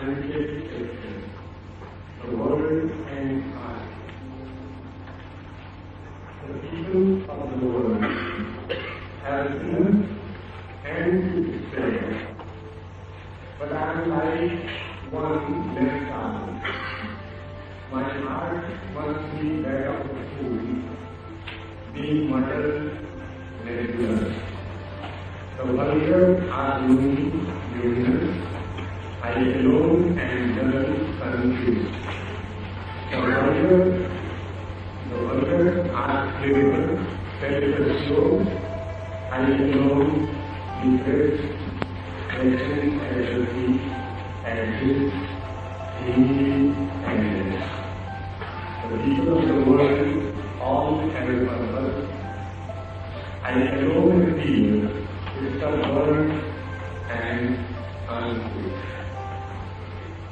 scientific system, the world and I. The people of the world have sinned and despair, but I am like one left out. My heart must be bed of the fool, being muttered regular. The vulgar are luminous, I alone am dull confused. The vulgar are clever, self-assured, I alone depressed, patient casualty, anxious, angry, endless. The people of the world all have a purpose. I alone feel stubborn and unfit.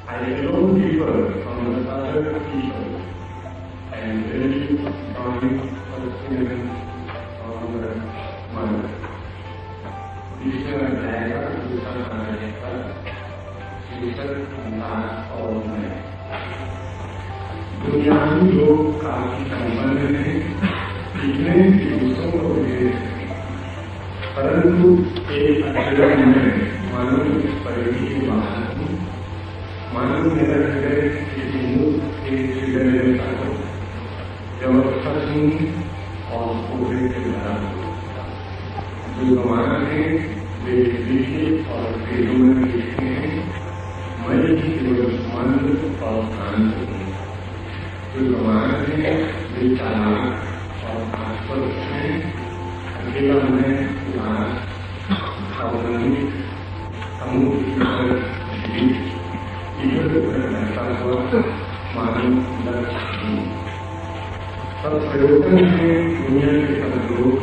I alone differ from the other people and really join sustenance on the mother. Krishna Jaya Krishna Anayaka Krishna Kumar और मैं दुनियावी लोग काफी संबंध हैं इतने कि दूसरों को भेज परंतु एक अक्षर में मानव परिधि बाहर हूँ मानव मेरा हृदय किसी मूर्ख के हृदय में डालो जब सचमुच और पूरे के भरा हो जो गवाना है वे लिखे और पेड़ों में लिखे हैं मैं ही केवल मंद और शांत हूँ जो गवाना है वे चालाक और आस्पद हैं अकेला मैं उदास सावधानी समूह इधर उधर रहता हुआ मानव लक्ष्य हूँ सब प्रयोजन है दुनिया के सब लोग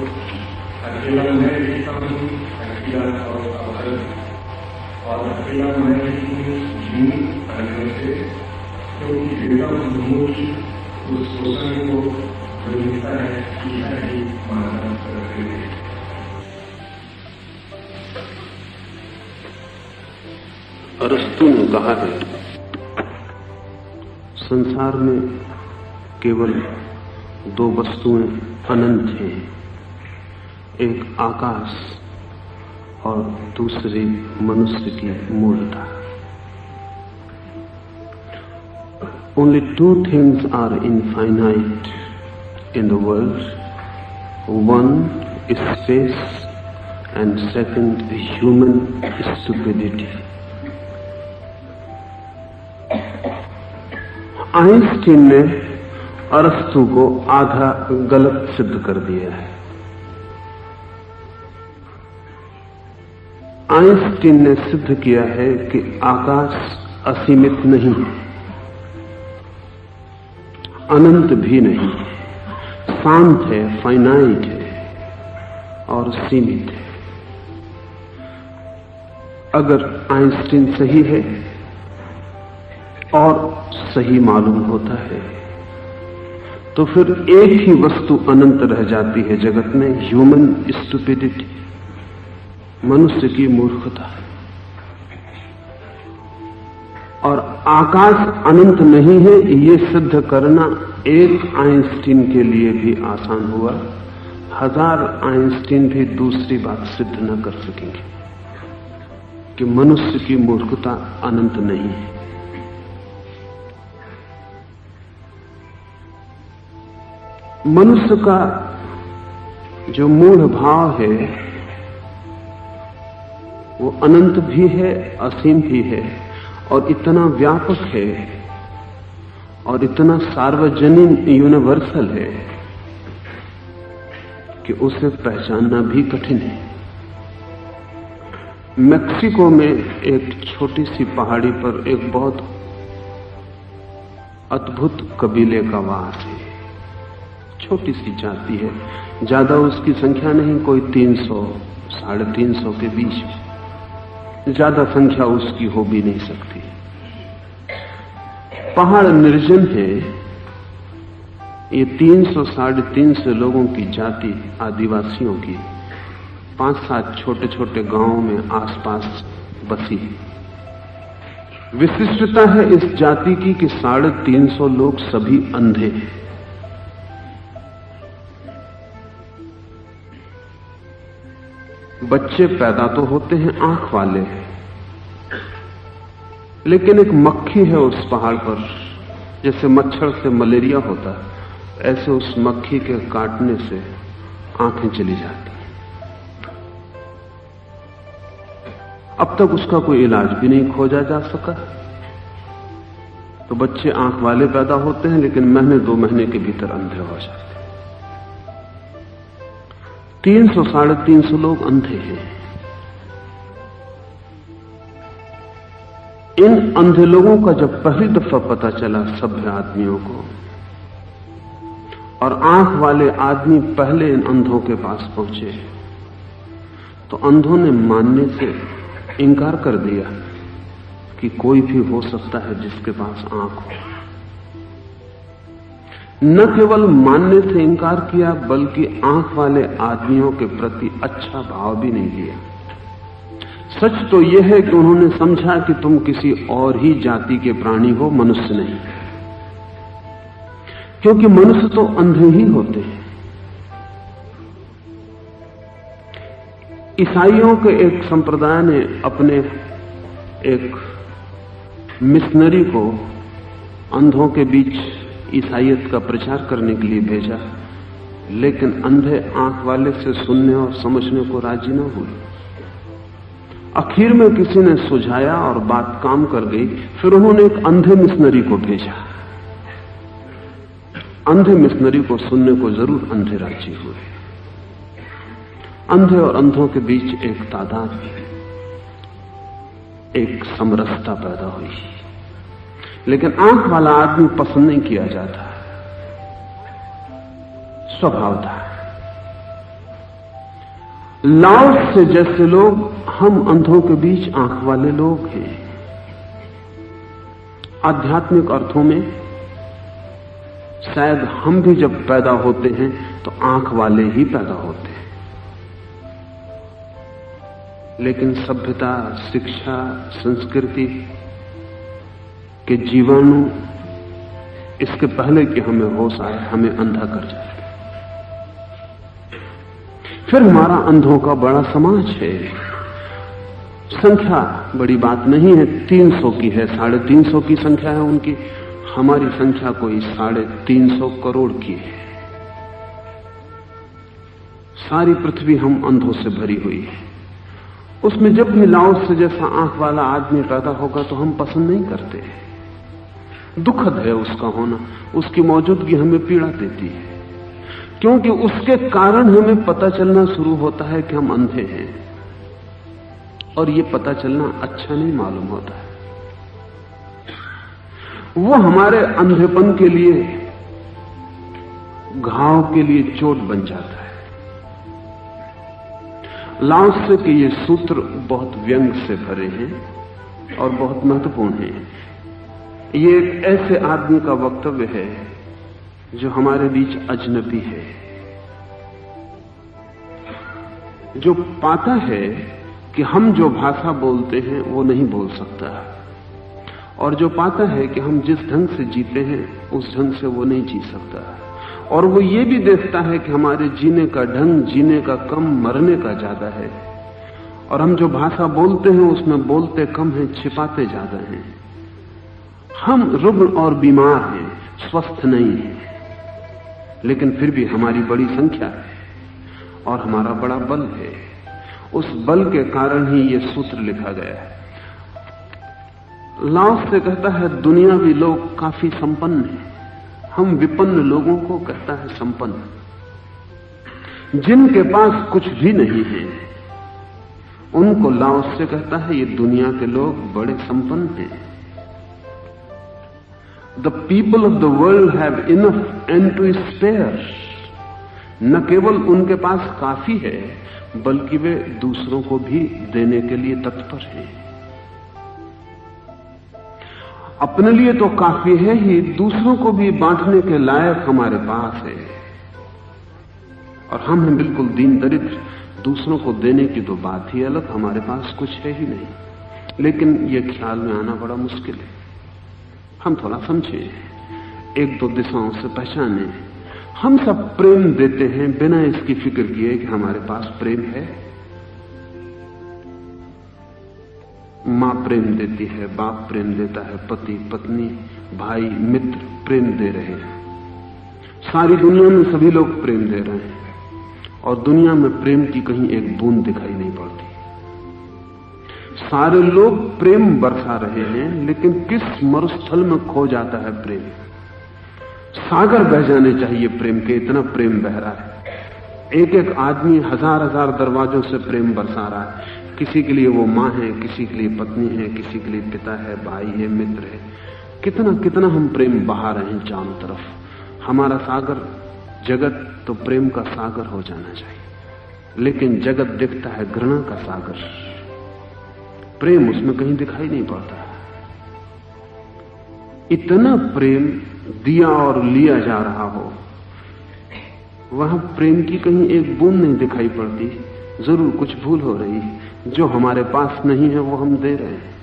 अकेला मैं रहता हूँ अकेला और अवसर और अकेला मैं जीवन करने से क्योंकि वेदा मूल उस शोषण को जो मिलता है सीधा ही मानव करते हैं। अरस्तु ने कहा है संसार में केवल दो वस्तुएं अनंत हैं, एक आकाश और दूसरी मनुष्य की मूर्खता। Only two things are infinite in the world. One is space and second human stupidity. Einstein ने अरस्तु को आधा गलत सिद्ध कर दिया है। आइंस्टीन ने सिद्ध किया है कि आकाश असीमित नहीं है, अनंत भी नहीं, शांत है, फाइनाइट है और सीमित है। अगर आइंस्टीन सही है और सही मालूम होता है तो फिर एक ही वस्तु अनंत रह जाती है जगत में, ह्यूमन स्टुपिडिटी, मनुष्य की मूर्खता। और आकाश अनंत नहीं है ये सिद्ध करना एक आइंस्टीन के लिए भी आसान हुआ, 1000 आइंस्टीन भी दूसरी बात सिद्ध न कर सकेंगे कि मनुष्य की मूर्खता अनंत नहीं है। मनुष्य का जो मूढ़ भाव है वो अनंत भी है, असीम भी है और इतना व्यापक है और इतना सार्वजनिक यूनिवर्सल है कि उसे पहचानना भी कठिन है। मेक्सिको में एक छोटी सी पहाड़ी पर एक बहुत अद्भुत कबीले का वास है। छोटी सी जाति है, ज्यादा उसकी संख्या नहीं, कोई 300 350 के बीच, ज्यादा संख्या उसकी हो भी नहीं सकती। पहाड़ निर्जन है। ये 300 350 लोगों की जाति आदिवासियों की 5-7 छोटे छोटे गांवों में आसपास बसी है। विशिष्टता है इस जाति की कि 350 लोग सभी अंधे हैं। बच्चे पैदा तो होते हैं आंख वाले, लेकिन एक मक्खी है उस पहाड़ पर, जैसे मच्छर से मलेरिया होता है, ऐसे उस मक्खी के काटने से आंखें चली जाती हैं। अब तक उसका कोई इलाज भी नहीं खोजा जा सका। तो बच्चे आंख वाले पैदा होते हैं, लेकिन महीने 2 महीने के भीतर अंधे हो जाते हैं। 300-350 लोग अंधे हैं। इन अंधे लोगों का जब पहली दफा पता चला सभ्य आदमियों को, और आंख वाले आदमी पहले इन अंधों के पास पहुंचे, तो अंधों ने मानने से इनकार कर दिया कि कोई भी हो सकता है जिसके पास आंख हो। न केवल मानने से इनकार किया, बल्कि आंख वाले आदमियों के प्रति अच्छा भाव भी नहीं लिया। सच तो यह है कि उन्होंने समझा कि तुम किसी और ही जाति के प्राणी हो, मनुष्य नहीं, क्योंकि मनुष्य तो अंधे ही होते हैं। ईसाइयों के एक संप्रदाय ने अपने एक मिशनरी को अंधों के बीच ईसाईयत का प्रचार करने के लिए भेजा, लेकिन अंधे आंख वाले से सुनने और समझने को राजी न हुए। आखिर में किसी ने सुझाया और बात काम कर गई। फिर उन्होंने एक अंधे मिशनरी को भेजा। अंधे मिशनरी को सुनने को जरूर अंधे राजी हुए। अंधे और अंधों के बीच एक तादाद, एक समरसता पैदा हुई, लेकिन आंख वाला आदमी पसंद नहीं किया जाता, स्वभाव था। लाओस से जैसे लोग हम अंधों के बीच आंख वाले लोग हैं। आध्यात्मिक अर्थों में शायद हम भी जब पैदा होते हैं तो आंख वाले ही पैदा होते हैं, लेकिन सभ्यता, शिक्षा, संस्कृति के जीवाणु इसके पहले कि हमें होश आए हमें अंधा कर जाते। फिर हमारा अंधों का बड़ा समाज है। संख्या बड़ी बात नहीं है, 300 की है, 350 की संख्या है उनकी। हमारी संख्या कोई 350 करोड़ की है। सारी पृथ्वी हम अंधों से भरी हुई है। उसमें जब भी लाओस से जैसा आंख वाला आदमी पैदा होगा तो हम पसंद नहीं करते। दुखद है उसका होना, उसकी मौजूदगी हमें पीड़ा देती है, क्योंकि उसके कारण हमें पता चलना शुरू होता है कि हम अंधे हैं, और ये पता चलना अच्छा नहीं मालूम होता है। वो हमारे अंधेपन के लिए, घाव के लिए चोट बन जाता है। लाओस से के ये सूत्र बहुत व्यंग से भरे हैं और बहुत महत्वपूर्ण हैं। ये एक ऐसे आदमी का वक्तव्य है जो हमारे बीच अजनबी है, जो पाता है कि हम जो भाषा बोलते हैं वो नहीं बोल सकता, और जो पाता है कि हम जिस ढंग से जीते हैं उस ढंग से वो नहीं जी सकता, और वो ये भी देखता है कि हमारे जीने का ढंग जीने का कम, मरने का ज्यादा है, और हम जो भाषा बोलते हैं उसमें बोलते कम हैं, छिपाते ज्यादा हैं। हम रुग्ण और बीमार हैं, स्वस्थ नहीं हैं, लेकिन फिर भी हमारी बड़ी संख्या है और हमारा बड़ा बल है। उस बल के कारण ही ये सूत्र लिखा गया है। लाओस से कहता है दुनियावी लोग काफी संपन्न हैं, हम विपन्न लोगों को कहता है संपन्न। जिनके पास कुछ भी नहीं है उनको लाओस से कहता है ये दुनिया के लोग बड़े संपन्न हैं। The people of the world have enough and to spare। न केवल उनके पास काफी है, बल्कि वे दूसरों को भी देने के लिए तत्पर हैं। अपने लिए तो काफी है ही, दूसरों को भी बांटने के लायक हमारे पास है। और हम हैं बिल्कुल दीन दरिद्र, दूसरों को देने की तो बात ही अलग, हमारे पास कुछ है ही नहीं। लेकिन यह ख्याल में आना बड़ा मुश्किल है। हम थोड़ा समझें, एक दो दिशाओं से पहचाने। हम सब प्रेम देते हैं बिना इसकी फिक्र किए कि हमारे पास प्रेम है। मां प्रेम देती है, बाप प्रेम देता है, पति पत्नी भाई मित्र प्रेम दे रहे हैं। सारी दुनिया में सभी लोग प्रेम दे रहे हैं और दुनिया में प्रेम की कहीं एक बूंद दिखाई नहीं पड़ती। सारे लोग प्रेम बरसा रहे हैं, लेकिन किस मरुस्थल में खो जाता है प्रेम। सागर बह जाने चाहिए प्रेम के, इतना प्रेम बह रहा है। एक एक आदमी हजार हजार दरवाजों से प्रेम बरसा रहा है। किसी के लिए वो मां है, किसी के लिए पत्नी है, किसी के लिए पिता है, भाई है, मित्र है। कितना कितना हम प्रेम बहा रहे हैं चारों तरफ। हमारा सागर जगत तो प्रेम का सागर हो जाना चाहिए, लेकिन जगत दिखता है घृणा का सागर। प्रेम उसमें कहीं दिखाई नहीं पड़ता। इतना प्रेम दिया और लिया जा रहा हो, वहां प्रेम की कहीं एक बूंद नहीं दिखाई पड़ती। जरूर कुछ भूल हो रही है। जो हमारे पास नहीं है वो हम दे रहे हैं,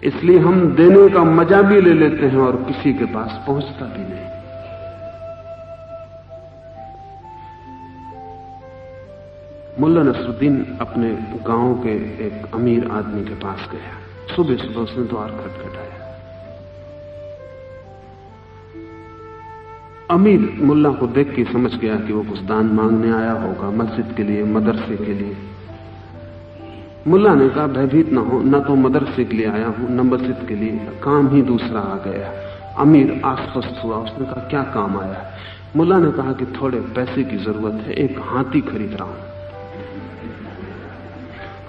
इसलिए हम देने का मजा भी ले लेते हैं और किसी के पास पहुंचता भी नहीं। मुल्ला नसरुद्दीन अपने गांव के एक अमीर आदमी के पास गया। सुबह सुबह उसने द्वार खटखटाया। अमीर मुल्ला को देख के समझ गया कि वो कुछ दान मांगने आया होगा, मस्जिद के लिए, मदरसे के लिए। मुल्ला ने कहा, भयभीत ना हो, न तो मदरसे के लिए आया हूं न मस्जिद के लिए, काम ही दूसरा आ गया। अमीर आश्वस्त हुआ। उसने कहा, क्या काम आया? मुल्ला ने कहा कि थोड़े पैसे की जरूरत है, एक हाथी खरीद रहा हूं।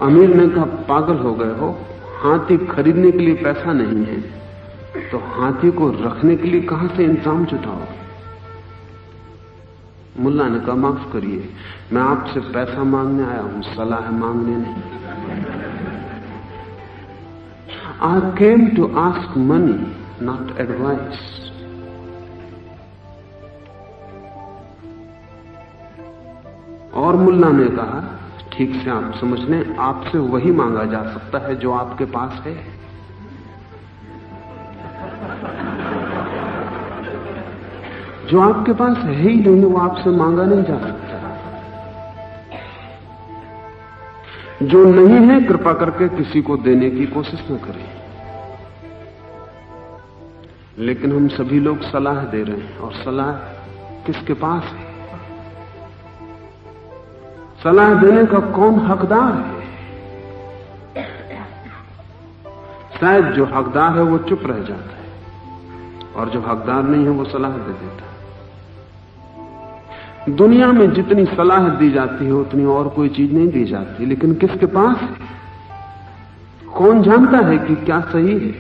अमीर ने कहा, पागल हो गए हो? हाथी खरीदने के लिए पैसा नहीं है तो हाथी को रखने के लिए कहां से इंतजाम जुटाओगे? मुल्ला ने कहा, माफ करिए, मैं आपसे पैसा मांगने आया हूं, सलाह मांगने नहीं। I came to ask money, not advice. और मुल्ला ने कहा, ठीक से आप समझ लें, आपसे वही मांगा जा सकता है जो आपके पास है। जो आपके पास है ही नहीं, वो आपसे मांगा नहीं जा सकता। जो नहीं है, कृपा करके किसी को देने की कोशिश न करें। लेकिन हम सभी लोग सलाह दे रहे हैं, और सलाह किसके पास है? सलाह देने का कौन हकदार है? शायद जो हकदार है वो चुप रह जाता है, और जो हकदार नहीं है वो सलाह दे देता है। दुनिया में जितनी सलाह दी जाती है उतनी और कोई चीज नहीं दी जाती, लेकिन किसके पास है? कौन जानता है कि क्या सही है?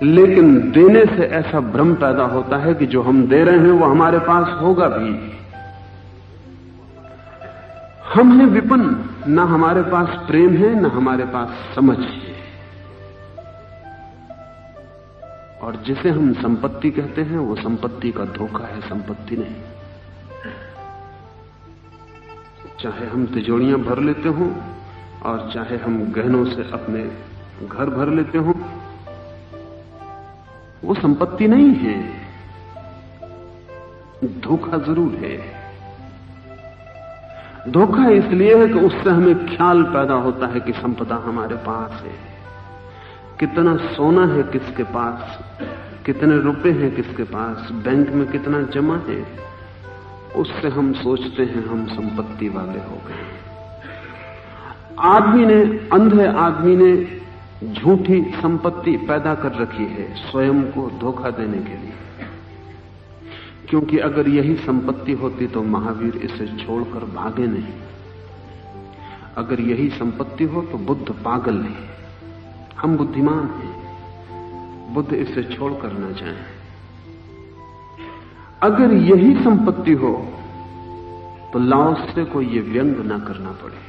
लेकिन देने से ऐसा भ्रम पैदा होता है कि जो हम दे रहे हैं वो हमारे पास होगा भी। हम हैं विपन्न, ना हमारे पास प्रेम है, ना हमारे पास समझ है। और जिसे हम संपत्ति कहते हैं वो संपत्ति का धोखा है, संपत्ति नहीं। चाहे हम तिजोरियां भर लेते हों और चाहे हम गहनों से अपने घर भर लेते हों, वो संपत्ति नहीं है, धोखा जरूर है। धोखा इसलिए है कि उससे हमें ख्याल पैदा होता है कि संपदा हमारे पास है। कितना सोना है किसके पास, कितने रुपए हैं किसके पास, बैंक में कितना जमा है, उससे हम सोचते हैं हम संपत्ति वाले हो गए। आदमी ने, अंधे आदमी ने झूठी संपत्ति पैदा कर रखी है स्वयं को धोखा देने के लिए। क्योंकि अगर यही संपत्ति होती तो महावीर इसे छोड़कर भागे नहीं। अगर यही संपत्ति हो तो बुद्ध पागल है, हम बुद्धिमान हैं, बुद्ध इसे छोड़कर न जाएं। अगर यही संपत्ति हो तो लाओसे को यह व्यंग न करना पड़े।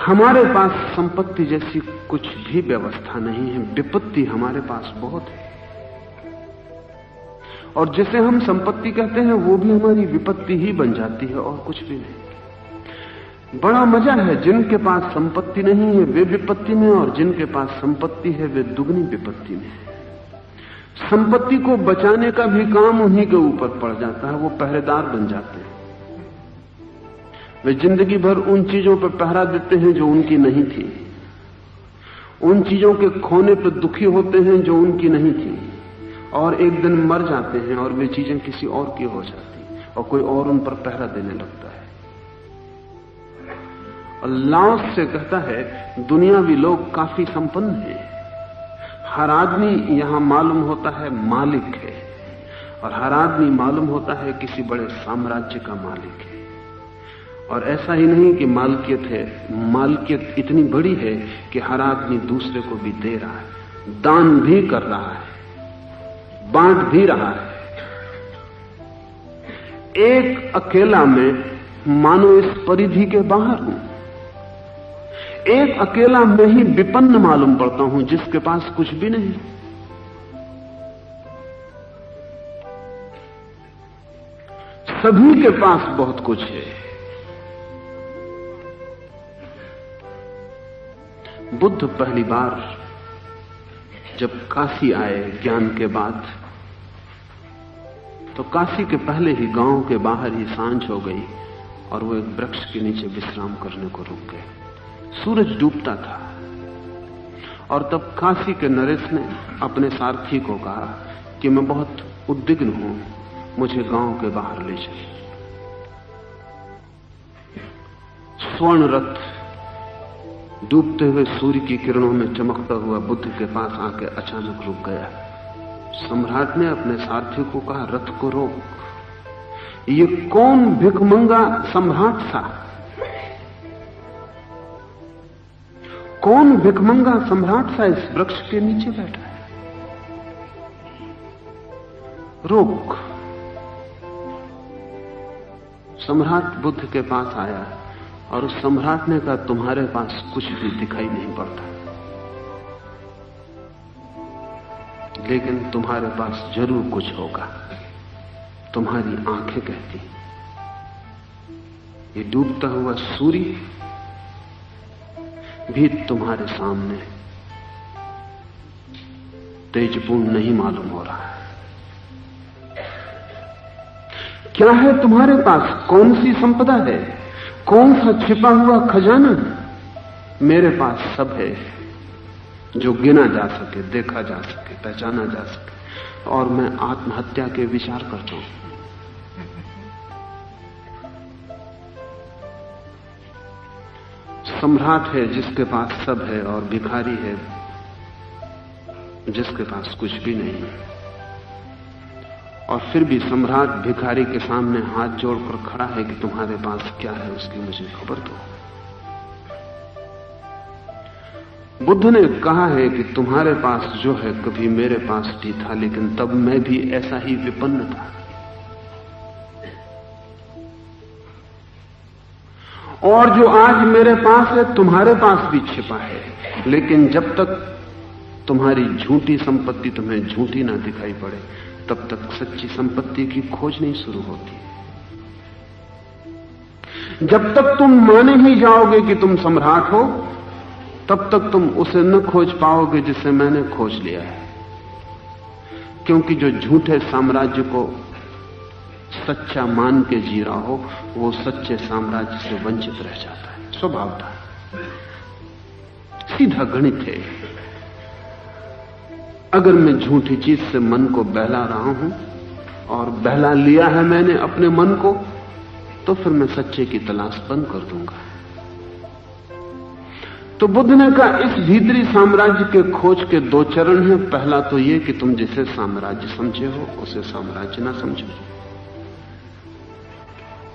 हमारे पास संपत्ति जैसी कुछ भी व्यवस्था नहीं है, विपत्ति हमारे पास बहुत है। और जिसे हम संपत्ति कहते हैं वो भी हमारी विपत्ति ही बन जाती है और कुछ भी नहीं। बड़ा मजा है, जिनके पास संपत्ति नहीं है वे विपत्ति में, और जिनके पास संपत्ति है वे दुगनी विपत्ति में। संपत्ति को बचाने का भी काम उन्हीं के ऊपर पड़ जाता है, वो पहरेदार बन जाते हैं। वे जिंदगी भर उन चीजों पर पहरा देते हैं जो उनकी नहीं थी, उन चीजों के खोने पर दुखी होते हैं जो उनकी नहीं थी, और एक दिन मर जाते हैं और वे चीजें किसी और की हो जाती और कोई और उन पर पहरा देने लगता है। और लाओस से कहता है दुनियावी लोग काफी संपन्न हैं, हर आदमी यहां मालूम होता है मालिक है, और हर आदमी मालूम होता है किसी बड़े साम्राज्य का मालिक है। और ऐसा ही नहीं कि मालकियत है, मालकियत इतनी बड़ी है कि हर आदमी दूसरे को भी दे रहा है, दान भी कर रहा है, बांट भी रहा है। एक अकेला मैं मानो इस परिधि के बाहर हूं, एक अकेला मैं ही विपन्न मालूम पड़ता हूं जिसके पास कुछ भी नहीं। सभी के पास बहुत कुछ है। बुद्ध पहली बार जब काशी आए ज्ञान के बाद, तो काशी के पहले ही गांव के बाहर ही सांझ हो गई और वो एक वृक्ष के नीचे विश्राम करने को रुक गए। सूरज डूबता था और तब काशी के नरेश ने अपने सारथी को कहा कि मैं बहुत उद्विग्न हूं, मुझे गांव के बाहर ले चलिए। स्वर्ण रथ डूबते हुए सूर्य की किरणों में चमकता हुआ बुद्ध के पास आके अचानक रुक गया। सम्राट ने अपने सारथी को कहा रथ को रोक। ये कौन भिखमंगा सम्राट सा, कौन भिखमंगा सम्राट सा इस वृक्ष के नीचे बैठा है, रोक। सम्राट बुद्ध के पास आया और उस सम्राट ने कहा तुम्हारे पास कुछ भी दिखाई नहीं पड़ता, लेकिन तुम्हारे पास जरूर कुछ होगा, तुम्हारी आंखें कहती। ये डूबता हुआ सूर्य भी तुम्हारे सामने तेजपूर्ण नहीं मालूम हो रहा है। क्या है तुम्हारे पास, कौन सी संपदा है, कौन सा छिपा हुआ खजाना? मेरे पास सब है जो गिना जा सके, देखा जा सके, पहचाना जा सके, और मैं आत्महत्या के विचार करता हूं। सम्राट है जिसके पास सब है, और भिखारी है जिसके पास कुछ भी नहीं है। और फिर भी सम्राट भिखारी के सामने हाथ जोड़कर खड़ा है कि तुम्हारे पास क्या है उसकी मुझे खबर दो। बुद्ध ने कहा है कि तुम्हारे पास जो है कभी मेरे पास भी था, लेकिन तब मैं भी ऐसा ही विपन्न था। और जो आज मेरे पास है तुम्हारे पास भी छिपा है, लेकिन जब तक तुम्हारी झूठी संपत्ति तुम्हें झूठी ना दिखाई पड़े तब तक सच्ची संपत्ति की खोज नहीं शुरू होती। जब तक तुम माने ही जाओगे कि तुम सम्राट हो तब तक तुम उसे न खोज पाओगे जिसे मैंने खोज लिया है, क्योंकि जो झूठे साम्राज्य को सच्चा मान के जी रहा हो वो सच्चे साम्राज्य से वंचित रह जाता है। स्वभावतः सीधा गणित है। अगर मैं झूठी चीज से मन को बहला रहा हूं और बहला लिया है मैंने अपने मन को, तो फिर मैं सच्चे की तलाश बंद कर दूंगा। तो बुद्ध ने कहा इस भीतरी साम्राज्य के खोज के दो चरण हैं। पहला तो यह कि तुम जिसे साम्राज्य समझे हो उसे साम्राज्य ना समझो,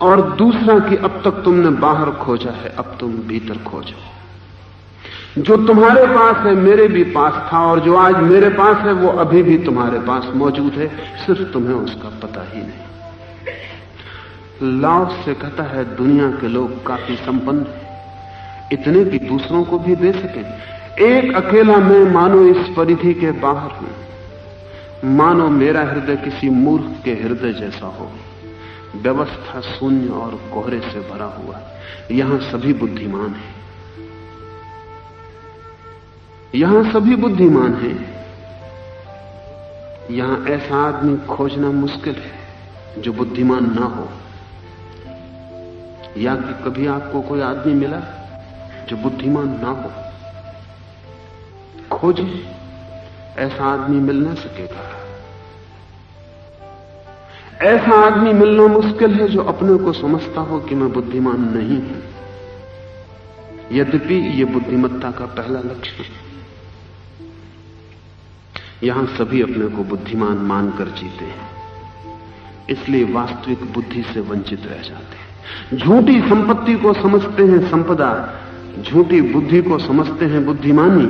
और दूसरा कि अब तक तुमने बाहर खोजा है, अब तुम भीतर खोजो। जो तुम्हारे पास है मेरे भी पास था, और जो आज मेरे पास है वो अभी भी तुम्हारे पास मौजूद है, सिर्फ तुम्हें उसका पता ही नहीं। लाओस से कहता है दुनिया के लोग काफी संपन्न हैं, इतने कि दूसरों को भी दे सकें। एक अकेला मैं मानो इस परिधि के बाहर हूं, मानो मेरा हृदय किसी मूर्ख के हृदय जैसा हो। व्यवस्था शून्य और कोहरे से भरा हुआ। यहां सभी बुद्धिमान हैं, यहां सभी बुद्धिमान हैं। यहां ऐसा आदमी खोजना मुश्किल है जो बुद्धिमान ना हो। या कि कभी आपको कोई आदमी मिला जो बुद्धिमान ना हो? खोजे, ऐसा आदमी मिल ना सकेगा। ऐसा आदमी मिलना मुश्किल है जो अपने को समझता हो कि मैं बुद्धिमान नहीं हूं, यद्यपि यह बुद्धिमत्ता का पहला लक्षण है। यहां सभी अपने को बुद्धिमान मानकर जीते हैं, इसलिए वास्तविक बुद्धि से वंचित रह जाते हैं। झूठी संपत्ति को समझते हैं संपदा, झूठी बुद्धि को समझते हैं बुद्धिमानी,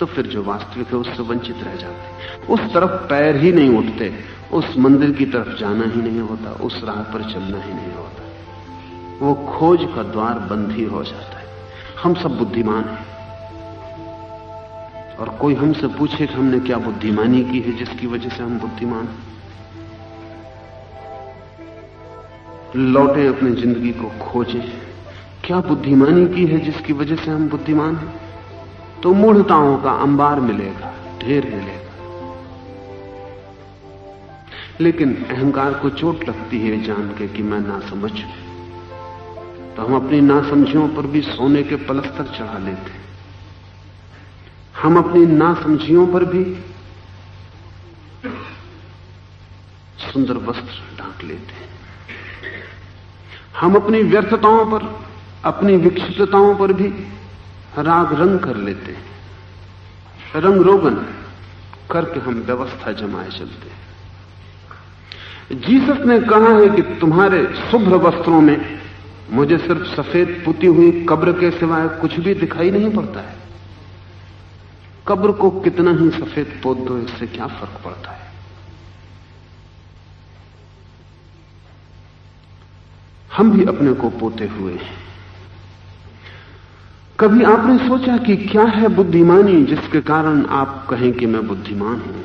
तो फिर जो वास्तविक है उससे वंचित रह जाते हैं। उस तरफ पैर ही नहीं उठते, उस मंदिर की तरफ जाना ही नहीं होता, उस राह पर चलना ही नहीं होता। वो खोज का द्वार बंद ही हो जाता है। हम सब बुद्धिमान हैं, और कोई हमसे पूछे कि हमने क्या बुद्धिमानी की है जिसकी वजह से हम बुद्धिमान हैं, लौटें अपनी जिंदगी को खोजें, क्या बुद्धिमानी की है जिसकी वजह से हम बुद्धिमान हैं, तो मूढ़ताओं का अंबार मिलेगा, ढेर मिलेगा। लेकिन अहंकार को चोट लगती है जान के कि मैं ना समझ, तो हम अपनी नासमझियों पर भी सोने के पलस्तर चढ़ा लेते हैं। हम अपनी नासमझियों पर भी सुंदर वस्त्र ढांक लेते हैं। हम अपनी व्यर्थताओं पर, अपनी विक्षिप्तताओं पर भी राग रंग कर लेते हैं। रंग रोगन करके हम व्यवस्था जमाए चलते हैं। जीसस ने कहा है कि तुम्हारे शुभ्र वस्त्रों में मुझे सिर्फ सफेद पुती हुई कब्र के सिवाय कुछ भी दिखाई नहीं पड़ता है। कब्र को कितना ही सफेद पोत दो, इससे क्या फर्क पड़ता है। हम भी अपने को पोते हुए हैं। कभी आपने सोचा कि क्या है बुद्धिमानी जिसके कारण आप कहें कि मैं बुद्धिमान हूं?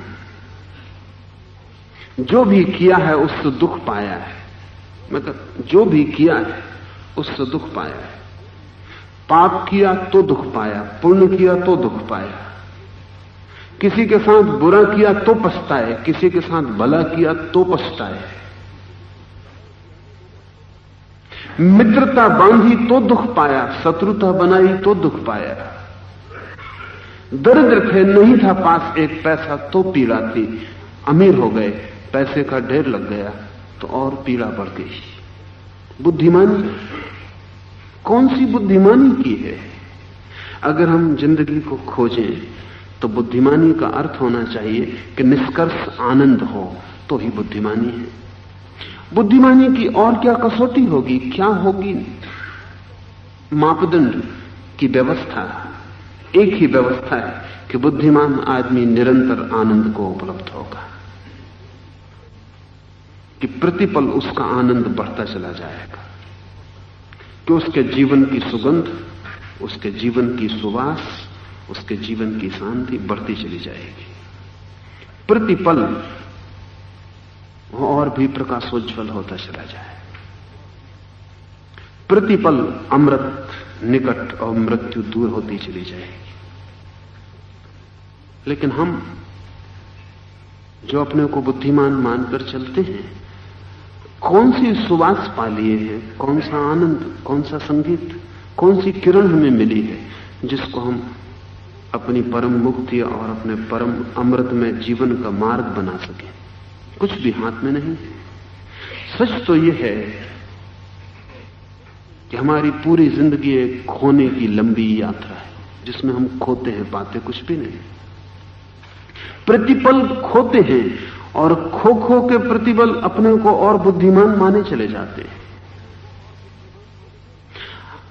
जो भी किया है उससे दुख पाया है, मतलब जो भी किया है उससे दुख पाया है। पाप किया तो दुख पाया, पुण्य किया तो दुख पाया। किसी के साथ बुरा किया तो पछताए, किसी के साथ भला किया तो पछताए। मित्रता बांधी तो दुख पाया, शत्रुता बनाई तो दुख पाया। दरिद्र थे, नहीं था पास एक पैसा तो पीड़ा थी। अमीर हो गए, पैसे का ढेर लग गया तो और पीड़ा बढ़ गई। बुद्धिमानी कौन सी बुद्धिमानी की है? अगर हम जिंदगी को खोजें तो बुद्धिमानी का अर्थ होना चाहिए कि निष्कर्ष आनंद हो, तो ही बुद्धिमानी है। बुद्धिमानी की और क्या कसौटी होगी, क्या होगी मापदंड की व्यवस्था? एक ही व्यवस्था है कि बुद्धिमान आदमी निरंतर आनंद को उपलब्ध होगा, कि प्रतिपल उसका आनंद बढ़ता चला जाएगा, कि उसके जीवन की सुगंध, उसके जीवन की सुवास, उसके जीवन की शांति बढ़ती चली जाएगी। प्रतिपल और भी प्रकाशोज्वल होता चला जाए। प्रतिपल अमृत निकट और मृत्यु दूर होती चली जाएगी। लेकिन हम जो अपने को बुद्धिमान मानकर चलते हैं, कौन सी सुवास पा लिए हैं, कौन सा आनंद, कौन सा संगीत, कौन सी किरण हमें मिली है जिसको हम अपनी परम मुक्ति और अपने परम अमृत में जीवन का मार्ग बना सकें? कुछ भी हाथ में नहीं। सच तो यह है कि हमारी पूरी जिंदगी एक खोने की लंबी यात्रा है, जिसमें हम खोते हैं, पाते कुछ भी नहीं। प्रतिपल खोते हैं और खो खो के प्रतिपल अपने को और बुद्धिमान माने चले जाते हैं।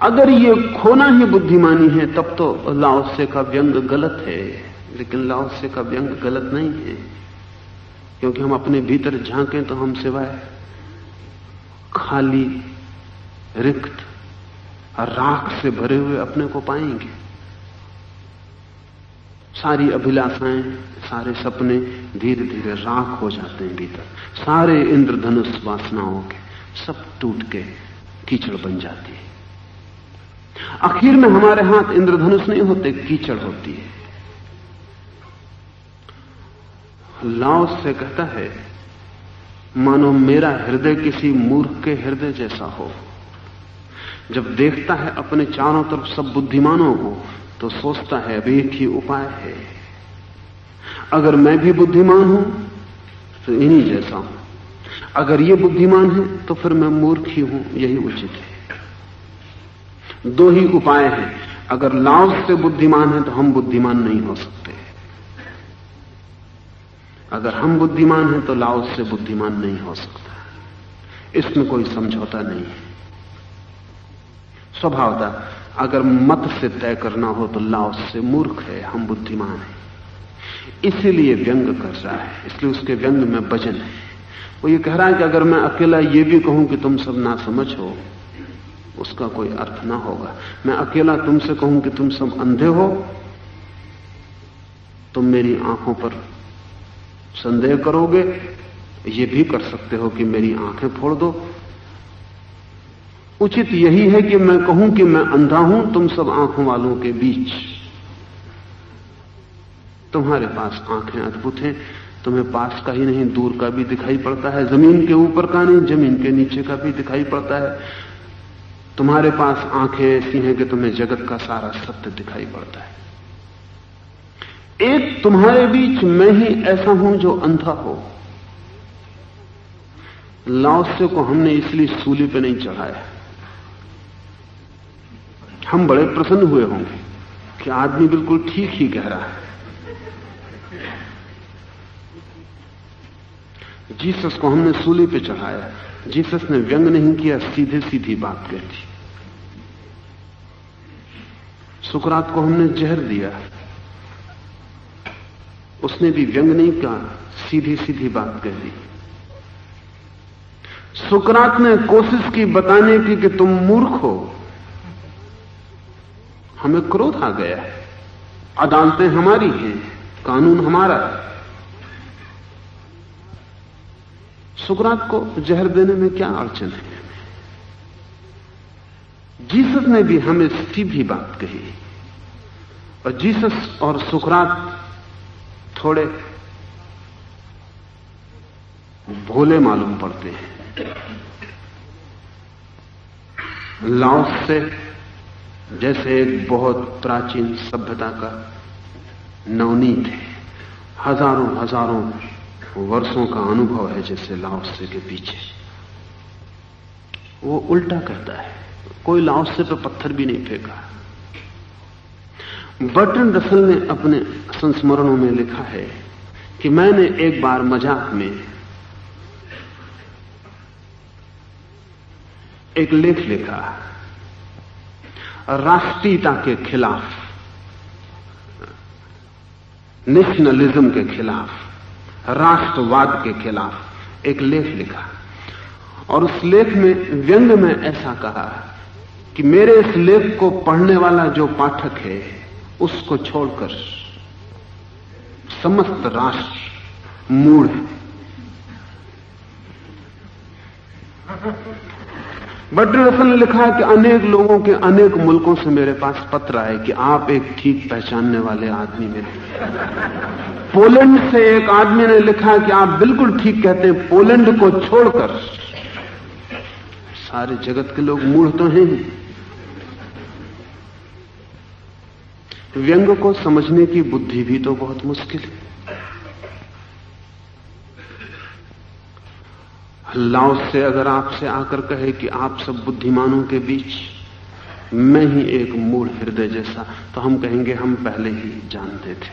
अगर ये खोना ही बुद्धिमानी है तब तो लाओ त्से का व्यंग गलत है। लेकिन लाओ त्से का व्यंग गलत नहीं है, क्योंकि हम अपने भीतर झांकें तो हम सिवाय खाली, रिक्त, राख से भरे हुए अपने को पाएंगे। सारी अभिलाषाएं, सारे सपने धीरे धीरे राख हो जाते हैं भीतर। सारे इंद्रधनुष वासनाओं के सब टूट के कीचड़ बन जाती है। आखिर में हमारे हाथ इंद्रधनुष नहीं होते, कीचड़ होती है। लाओस से कहता है, मानो मेरा हृदय किसी मूर्ख के हृदय जैसा हो। जब देखता है अपने चारों तरफ सब बुद्धिमानों को तो सोचता है अब एक ही उपाय है, अगर मैं भी बुद्धिमान हूं तो इन्हीं जैसा हूं, अगर ये बुद्धिमान है तो फिर मैं मूर्ख ही हूं, यही उचित है। दो ही उपाय हैं, अगर लाओस से बुद्धिमान है तो हम बुद्धिमान नहीं हो सकते, अगर हम बुद्धिमान हैं तो लाओस से बुद्धिमान नहीं हो सकता। इसमें कोई समझौता नहीं है। स्वभावतः अगर मत से तय करना हो तो लाओस से मूर्ख है, हम बुद्धिमान हैं। इसीलिए व्यंग कर रहा है, इसलिए उसके व्यंग में वजन है। वो ये कह रहा है कि अगर मैं अकेला ये भी कहूं कि तुम सब ना समझ हो, उसका कोई अर्थ ना होगा। मैं अकेला तुमसे कहूं कि तुम सब अंधे हो, तुम मेरी आंखों पर संदेह करोगे, ये भी कर सकते हो कि मेरी आंखें फोड़ दो। उचित यही है कि मैं कहूं कि मैं अंधा हूं तुम सब आंखों वालों के बीच। तुम्हारे पास आंखें अद्भुत हैं, तुम्हें पास का ही नहीं दूर का भी दिखाई पड़ता है, जमीन के ऊपर का नहीं जमीन के नीचे का भी दिखाई पड़ता है। तुम्हारे पास आंखें ऐसी हैं कि तुम्हें जगत का सारा सत्य दिखाई पड़ता है। एक तुम्हारे बीच मैं ही ऐसा हूं जो अंधा हो। लाओसे को हमने इसलिए सूली पे नहीं चढ़ाया। हम बड़े प्रसन्न हुए होंगे कि आदमी बिल्कुल ठीक ही कह रहा है। जीसस को हमने सूली पे चढ़ाया, जीसस ने व्यंग नहीं किया, सीधे सीधी बात कह दी। सुकरात को हमने जहर दिया, उसने भी व्यंग नहीं कहा, सीधी सीधी बात कह दी। सुकरात ने कोशिश की बताने की कि तुम मूर्ख हो, हमें क्रोध आ गया। अदालतें हमारी हैं, कानून हमारा। सुकरात को जहर देने में क्या अड़चन है? जीसस ने भी हमें सीधी बात कही। और जीसस और सुकरात थोड़े भोले मालूम पड़ते हैं। लाओस से जैसे एक बहुत प्राचीन सभ्यता का नवनीत है, हजारों हजारों वर्षों का अनुभव है जैसे लाओसे के पीछे। वो उल्टा कहता है, कोई लाओसे पे पत्थर भी नहीं फेंका। बर्ट्रैंड रसल ने अपने संस्मरणों में लिखा है कि मैंने एक बार मजाक में एक लेख लिखा राष्ट्रीयता के खिलाफ, नेशनलिज्म के खिलाफ, राष्ट्रवाद के खिलाफ एक लेख लिखा। और उस लेख में व्यंग में ऐसा कहा कि मेरे इस लेख को पढ़ने वाला जो पाठक है उसको छोड़कर समस्त राष्ट्र मूढ़ है। बर्ट्रैंड रसल ने लिखा है कि अनेक लोगों के अनेक मुल्कों से मेरे पास पत्र आए कि आप एक ठीक पहचानने वाले आदमी मिले। पोलैंड से एक आदमी ने लिखा कि आप बिल्कुल ठीक कहते हैं, पोलैंड को छोड़कर सारे जगत के लोग मूढ़ तो हैं ही। व्यंग को समझने की बुद्धि भी तो बहुत मुश्किल है। लाओस से अगर आपसे आकर कहे कि आप सब बुद्धिमानों के बीच मैं ही एक मूढ़ हृदय जैसा, तो हम कहेंगे हम पहले ही जानते थे।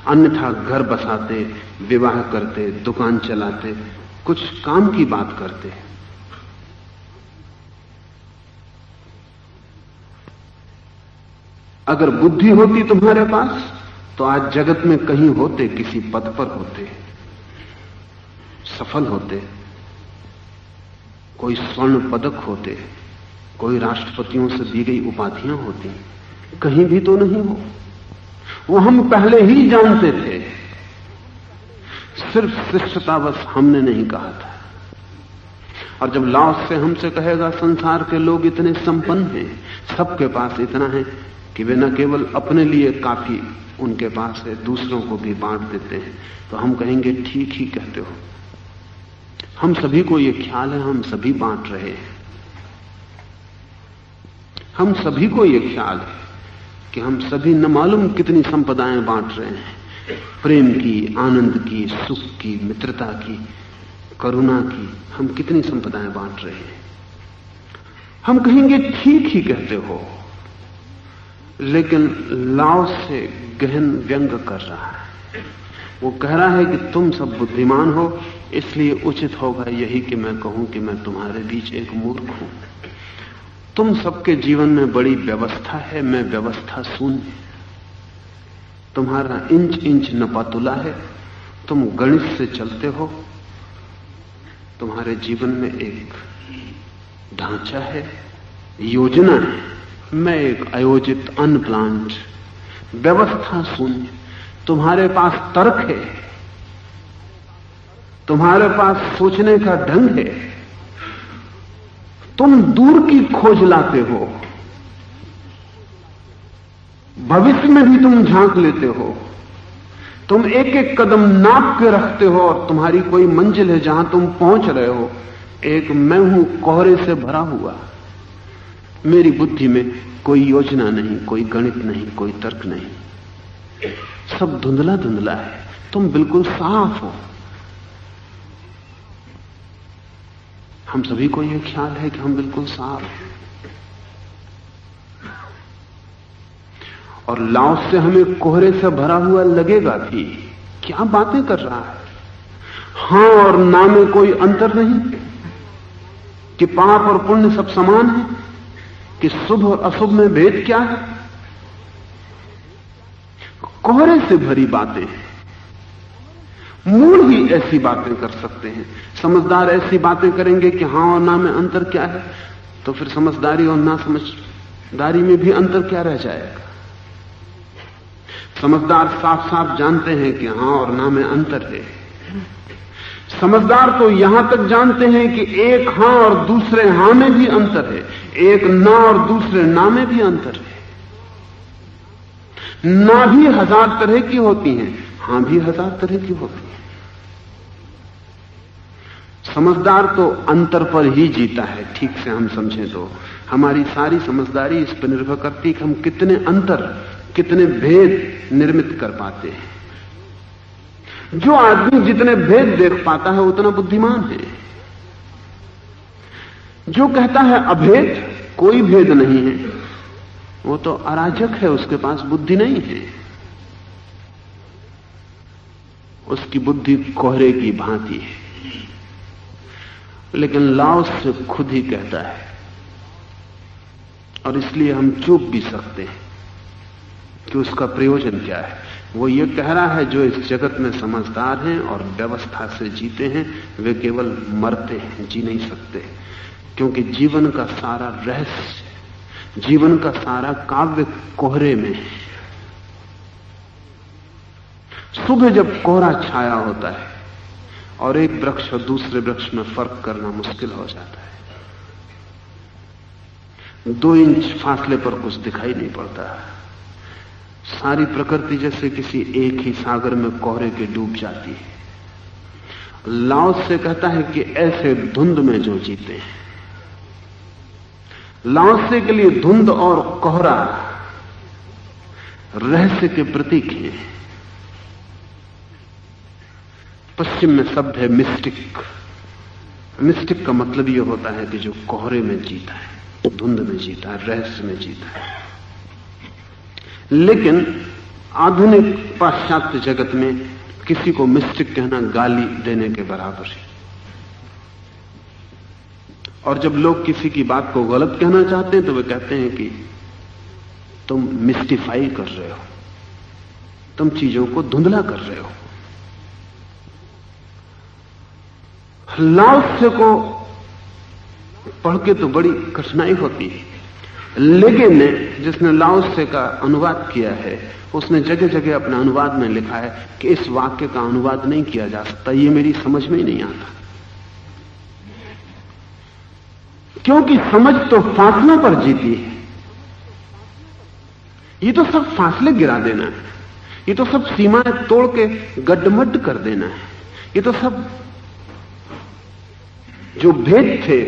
अन्यथा घर बसाते, विवाह करते, दुकान चलाते, कुछ काम की बात करते। अगर बुद्धि होती तुम्हारे पास तो आज जगत में कहीं होते, किसी पद पर होते, सफल होते, कोई स्वर्ण पदक होते, कोई राष्ट्रपतियों से दी गई उपाधियां होती। कहीं भी तो नहीं हो। वो हम पहले ही जानते थे, सिर्फ शिष्टतावश हमने नहीं कहा था। और जब लाओस से हमसे कहेगा संसार के लोग इतने संपन्न हैं, सबके पास इतना है कि वे न केवल अपने लिए काफी उनके पास है, दूसरों को भी बांट देते हैं, तो हम कहेंगे ठीक ही कहते हो। हम सभी को ये ख्याल है हम सभी बांट रहे हैं। हम सभी को ये ख्याल है कि हम सभी न मालूम कितनी संपदाएं बांट रहे हैं, प्रेम की, आनंद की, सुख की, मित्रता की, करुणा की, हम कितनी संपदाएं बांट रहे हैं। हम कहेंगे ठीक ही कहते हो, लेकिन लाओस से गहन व्यंग कर रहा है। वो कह रहा है कि तुम सब बुद्धिमान हो, इसलिए उचित होगा यही कि मैं कहूं कि मैं तुम्हारे बीच एक मूर्ख हूं। तुम सबके जीवन में बड़ी व्यवस्था है, मैं व्यवस्था शून्य। तुम्हारा इंच इंच नपातुला है, तुम गणित से चलते हो, तुम्हारे जीवन में एक ढांचा है, योजना है, मैं एक अयोजित अनप्लान्ड, व्यवस्था शून्य। तुम्हारे पास तर्क है, तुम्हारे पास सोचने का ढंग है, तुम दूर की खोज लाते हो, भविष्य में भी तुम झांक लेते हो, तुम एक एक कदम नाप के रखते हो और तुम्हारी कोई मंजिल है जहां तुम पहुंच रहे हो। एक मैं हूं कोहरे से भरा हुआ, मेरी बुद्धि में कोई योजना नहीं, कोई गणित नहीं, कोई तर्क नहीं, सब धुंधला धुंधला है, तुम बिल्कुल साफ हो। हम सभी को यह ख्याल है कि हम बिल्कुल साफ हैं। और लाओस से हमें कोहरे से भरा हुआ लगेगा भी, क्या बातें कर रहा है। हां और ना में कोई अंतर नहीं, कि पाप और पुण्य सब समान है, कि शुभ और अशुभ में भेद क्या है। कोहरे से भरी बातें हैं। मूल ही ऐसी बातें कर सकते हैं। समझदार ऐसी बातें करेंगे कि हां और ना में अंतर क्या है, तो फिर समझदारी और ना समझदारी में भी अंतर क्या रह जाएगा। समझदार साफ साफ जानते हैं कि हां और ना में अंतर है। समझदार तो यहां तक जानते हैं कि एक हां और दूसरे हां में भी अंतर है, एक ना और दूसरे ना में भी अंतर है। ना भी 1000 तरह की होती हैं, हां भी 1000 तरह की होती हैं। समझदार तो अंतर पर ही जीता है, ठीक से हम समझें तो। हमारी सारी समझदारी इस पर निर्भर करती है कि हम कितने अंतर, कितने भेद निर्मित कर पाते हैं। जो आदमी जितने भेद देख पाता है उतना बुद्धिमान है। जो कहता है अभेद, कोई भेद नहीं है, वो तो अराजक है, उसके पास बुद्धि नहीं है। उसकी बुद्धि कोहरे की भांति है। लेकिन लाओस से खुद ही कहता है, और इसलिए हम चूक भी सकते हैं कि उसका प्रयोजन क्या है। वो ये कह रहा है जो इस जगत में समझदार हैं और व्यवस्था से जीते हैं, वे केवल मरते हैं, जी नहीं सकते। क्योंकि जीवन का सारा रहस्य, जीवन का सारा काव्य कोहरे में है। सुबह जब कोहरा छाया होता है और एक वृक्ष और दूसरे वृक्ष में फर्क करना मुश्किल हो जाता है। 2 इंच फासले पर कुछ दिखाई नहीं पड़ता। सारी प्रकृति जैसे किसी एक ही सागर में कोहरे के डूब जाती है। लाओस से कहता है कि ऐसे धुंध में जो जीते हैं, लाओस से के लिए धुंध और कोहरा रहस्य के प्रतीक हैं। पश्चिम में शब्द है मिस्टिक। मिस्टिक का मतलब यह होता है कि जो कोहरे में जीता है, धुंध में जीता है, रहस्य में जीता है। लेकिन आधुनिक पाश्चात्य जगत में किसी को मिस्टिक कहना गाली देने के बराबर है। और जब लोग किसी की बात को गलत कहना चाहते हैं तो वे कहते हैं कि तुम मिस्टिफाई कर रहे हो, तुम चीजों को धुंधला कर रहे हो। लाओस को पढ़ के तो बड़ी कठिनाई होती है। लेकिन जिसने लाओ त्से का अनुवाद किया है उसने जगह जगह अपने अनुवाद में लिखा है कि इस वाक्य का अनुवाद नहीं किया जा सकता, ये मेरी समझ में ही नहीं आता। क्योंकि समझ तो फासलों पर जीती है। ये तो सब फासले गिरा देना है, ये तो सब सीमाएं तोड़ के गड्ढमड्ढ कर देना है, ये तो सब जो भेद थे,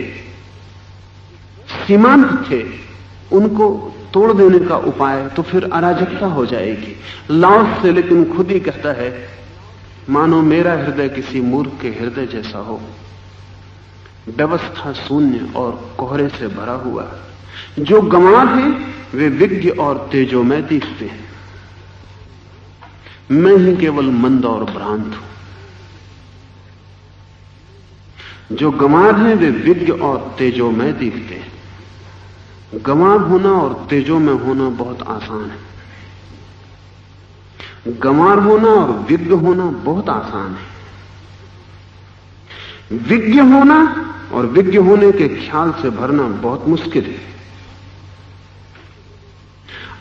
सीमांत थे, उनको तोड़ देने का उपाय तो फिर अराजकता हो जाएगी। लाओ से लेकिन खुद ही कहता है, मानो मेरा हृदय किसी मूर्ख के हृदय जैसा हो, व्यवस्था शून्य और कोहरे से भरा हुआ। जो गंवार हैं वे विज्ञ और तेजोमय दिखते हैं, मैं ही केवल मंद और भ्रांत हूं। जो गंवार हैं वे विज्ञ और तेजोमय दिखते हैं। गंवार होना और तेजोमय होना बहुत आसान है। गंवार होना और विज्ञ होना बहुत आसान है। विज्ञ होना और विज्ञ होने के ख्याल से भरना बहुत मुश्किल है।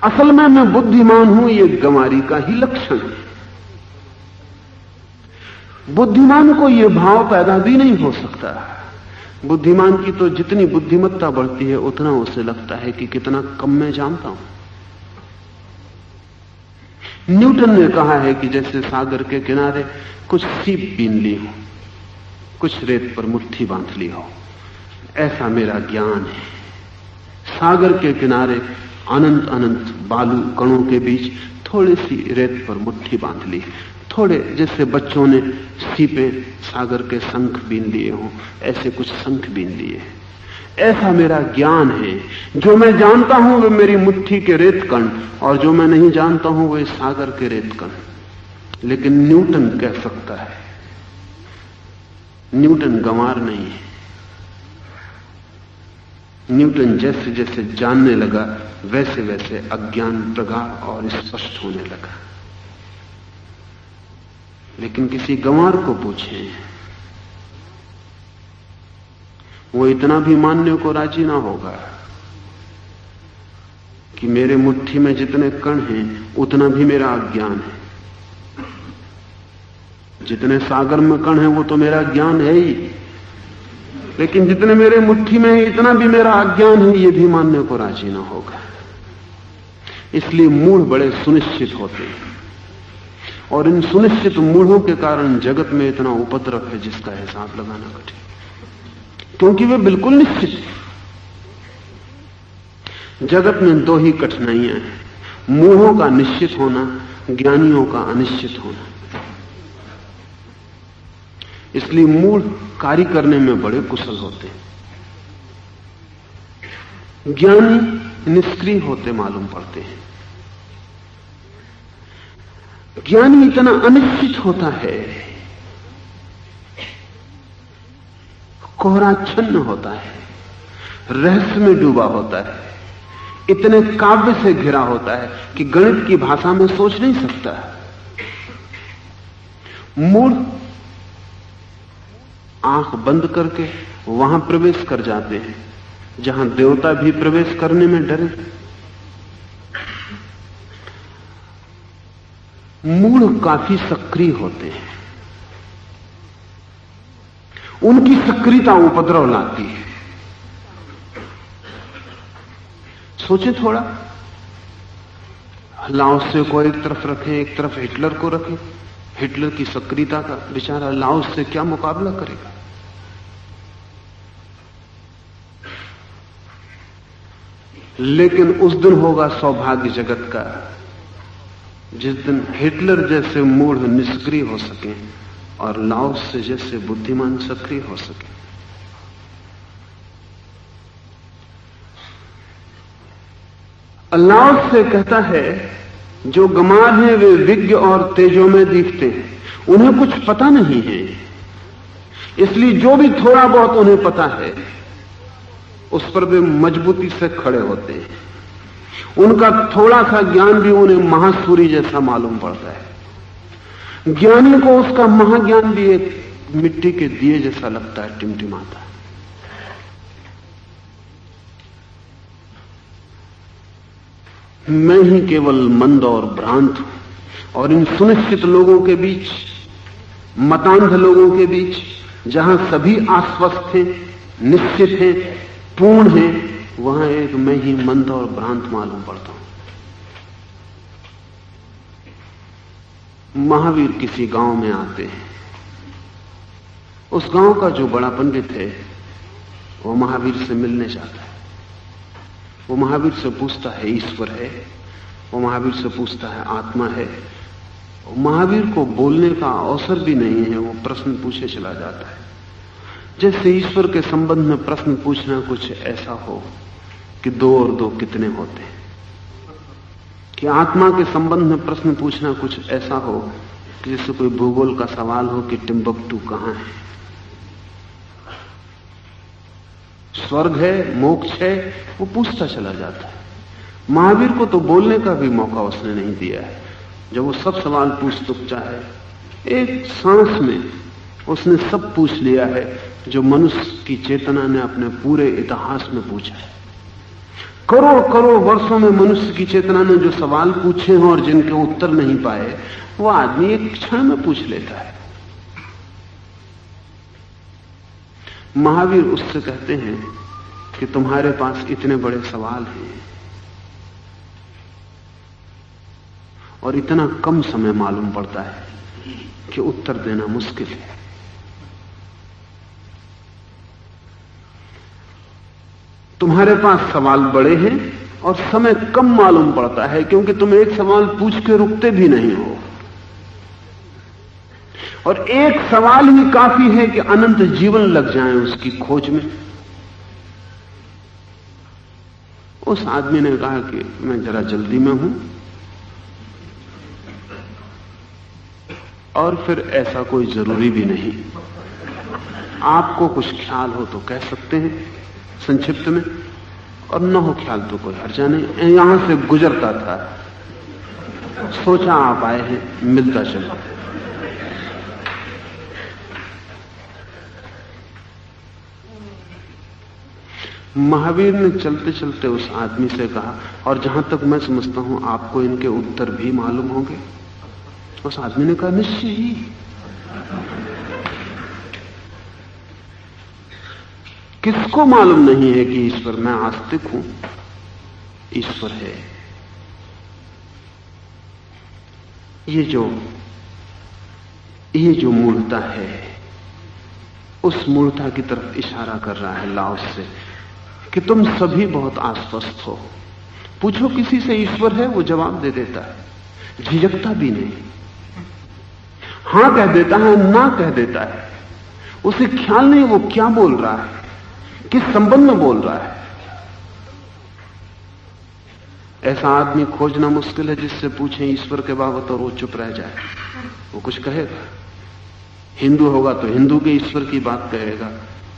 असल में मैं बुद्धिमान हूं, ये गंवारी का ही लक्षण है। बुद्धिमान को यह भाव पैदा भी नहीं हो सकता। बुद्धिमान की तो जितनी बुद्धिमत्ता बढ़ती है उतना उसे लगता है कि कितना कम मैं जानता हूं। न्यूटन ने कहा है कि जैसे सागर के किनारे कुछ सीप बीन ली हो, कुछ रेत पर मुट्ठी बांध ली हो, ऐसा मेरा ज्ञान है। सागर के किनारे अनंत अनंत बालू कणों के बीच थोड़ी सी रेत पर मुट्ठी बांध ली, थोड़े जैसे बच्चों ने सीपे सागर के शंख बीन लिए हों, ऐसे कुछ शंख बीन लिए। ऐसा मेरा ज्ञान है। जो मैं जानता हूं वे मेरी मुट्ठी के रेत कण, और जो मैं नहीं जानता हूं वे सागर के रेत कण। लेकिन न्यूटन कह सकता है। न्यूटन गंवार नहीं है। न्यूटन जैसे जैसे जानने लगा वैसे वैसे अज्ञान प्रगाढ़ और स्पष्ट होने लगा। लेकिन किसी गंवार को पूछें, वो इतना भी मानने को राजी ना होगा कि मेरे मुट्ठी में जितने कण हैं उतना भी मेरा अज्ञान है। जितने सागर में कण हैं वो तो मेरा ज्ञान है ही, लेकिन जितने मेरे मुट्ठी में है इतना भी मेरा अज्ञान है, ये भी मानने को राजी ना होगा। इसलिए मूढ़ बड़े सुनिश्चित होते हैं, और इन सुनिश्चित मूढ़ों के कारण जगत में इतना उपद्रव है जिसका हिसाब लगाना कठिन, क्योंकि वे बिल्कुल निश्चित हैं। जगत में दो ही कठिनाइयां हैं, मूढ़ों का निश्चित होना, ज्ञानियों का अनिश्चित होना। इसलिए मूढ़ कार्य करने में बड़े कुशल होते हैं, ज्ञानी निष्क्रिय होते मालूम पड़ते हैं। ज्ञानी इतना अनिश्चित होता है, कोहराच्छन्न होता है, रहस्य में डूबा होता है, इतने काव्य से घिरा होता है कि गणित की भाषा में सोच नहीं सकता। मूढ़ आंख बंद करके वहां प्रवेश कर जाते हैं जहां देवता भी प्रवेश करने में डरे। मूढ़ काफी सक्रिय होते हैं, उनकी सक्रियता उपद्रव लाती है। सोचे थोड़ा, लाओ त्से को एक तरफ रखें, एक तरफ हिटलर को रखें। हिटलर की सक्रियता का बेचारा लाओ त्से क्या मुकाबला करेगा। लेकिन उस दिन होगा सौभाग्य जगत का जिस दिन हिटलर जैसे मूढ़ निष्क्रिय हो सके और लाओ त्से जैसे बुद्धिमान सक्रिय हो सके। लाओ त्से कहता है जो गंवार हैं वे विज्ञ और तेजों में दिखते हैं, उन्हें कुछ पता नहीं है, इसलिए जो भी थोड़ा बहुत उन्हें पता है उस पर वे मजबूती से खड़े होते हैं। उनका थोड़ा सा ज्ञान भी उन्हें महासूरी जैसा मालूम पड़ता है। ज्ञानी को उसका महाज्ञान भी एक मिट्टी के दिए जैसा लगता है, टिमटिमाता है। मैं ही केवल मंद और भ्रांत हूं, और इन सुनिश्चित लोगों के बीच, मतांध लोगों के बीच, जहां सभी आश्वस्त हैं, निश्चित हैं, पूर्ण हैं, वहां एक मैं ही मंद और भ्रांत मालूम पड़ता हूं। महावीर किसी गांव में आते हैं। उस गांव का जो बड़ा पंडित है वो महावीर से मिलने जाता है। वो महावीर से पूछता है ईश्वर है, वो महावीर से पूछता है आत्मा है। महावीर को बोलने का अवसर भी नहीं है, वो प्रश्न पूछे चला जाता है। जैसे ईश्वर के संबंध में प्रश्न पूछना कुछ ऐसा हो कि 2 और 2 कितने होते हैं, कि आत्मा के संबंध में प्रश्न पूछना कुछ ऐसा हो कि जैसे कोई भूगोल का सवाल हो कि टिम्बकटू कहां है, स्वर्ग है, मोक्ष है, वो पूछता चला जाता है। महावीर को तो बोलने का भी मौका उसने नहीं दिया है। जब वो सब सवाल पूछ चुका है, एक सांस में उसने सब पूछ लिया है जो मनुष्य की चेतना ने अपने पूरे इतिहास में पूछा है। करोड़ करोड़ वर्षों में मनुष्य की चेतना ने जो सवाल पूछे हैं और जिनके उत्तर नहीं पाए, वो आदमी एक क्षण में पूछ लेता है। महावीर उससे कहते हैं कि तुम्हारे पास इतने बड़े सवाल हैं और इतना कम समय मालूम पड़ता है कि उत्तर देना मुश्किल है। तुम्हारे पास सवाल बड़े हैं और समय कम मालूम पड़ता है क्योंकि तुम एक सवाल पूछ के रुकते भी नहीं हो, और एक सवाल ही काफी है कि अनंत जीवन लग जाए उसकी खोज में। उस आदमी ने कहा कि मैं जरा जल्दी में हूं, और फिर ऐसा कोई जरूरी भी नहीं। आपको कुछ ख्याल हो तो कह सकते हैं संक्षिप्त में, और न हो ख्याल तो कोई हर्जा नहीं। यहां से गुजरता था, सोचा आप आए हैं, मिलता चला। महावीर ने चलते चलते उस आदमी से कहा, और जहां तक मैं समझता हूं आपको इनके उत्तर भी मालूम होंगे। उस आदमी ने कहा निश्चय ही। किसको मालूम नहीं है कि ईश्वर, मैं आस्तिक हूं, ईश्वर है। ये जो मूर्खता है, उस मूर्खता की तरफ इशारा कर रहा है लाओस से कि तुम सभी बहुत आश्वस्त हो। पूछो किसी से ईश्वर है, वो जवाब दे देता है, झिझकता भी नहीं, हां कह देता है, ना कह देता है। उसे ख्याल नहीं वो क्या बोल रहा है, किस संबंध में बोल रहा है। ऐसा आदमी खोजना मुश्किल है जिससे पूछें ईश्वर के बाबत और वो चुप रह जाए। वो कुछ कहेगा। हिंदू होगा तो हिंदू के ईश्वर की बात कहेगा,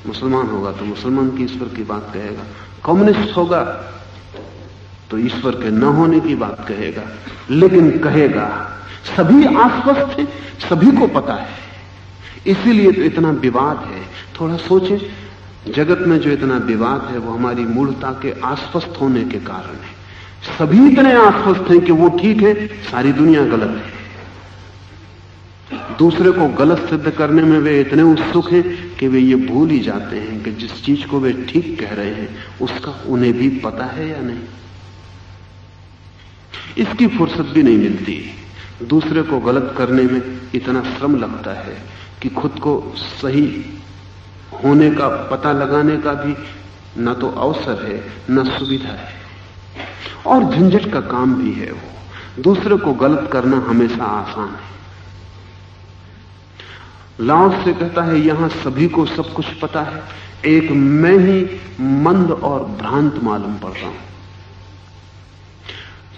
मुसलमान होगा तो मुसलमान की ईश्वर की बात कहेगा, कम्युनिस्ट होगा तो ईश्वर के न होने की बात कहेगा, लेकिन कहेगा। सभी आश्वस्त हैं, सभी को पता है, इसीलिए तो इतना विवाद है। थोड़ा सोचें, जगत में जो इतना विवाद है वो हमारी मूढ़ता के आश्वस्त होने के कारण है। सभी इतने आश्वस्त हैं कि वो ठीक है, सारी दुनिया गलत है। दूसरे को गलत सिद्ध करने में वे इतने उत्सुक हैं कि वे ये भूल ही जाते हैं कि जिस चीज को वे ठीक कह रहे हैं उसका उन्हें भी पता है या नहीं। इसकी फुर्सत भी नहीं मिलती। दूसरे को गलत करने में इतना श्रम लगता है कि खुद को सही होने का पता लगाने का भी न तो अवसर है न सुविधा है, और झंझट का काम भी है। वो दूसरे को गलत करना हमेशा आसान है। लाओस से कहता है यहां सभी को सब कुछ पता है, एक मैं ही मंद और भ्रांत मालूम पड़ता हूं।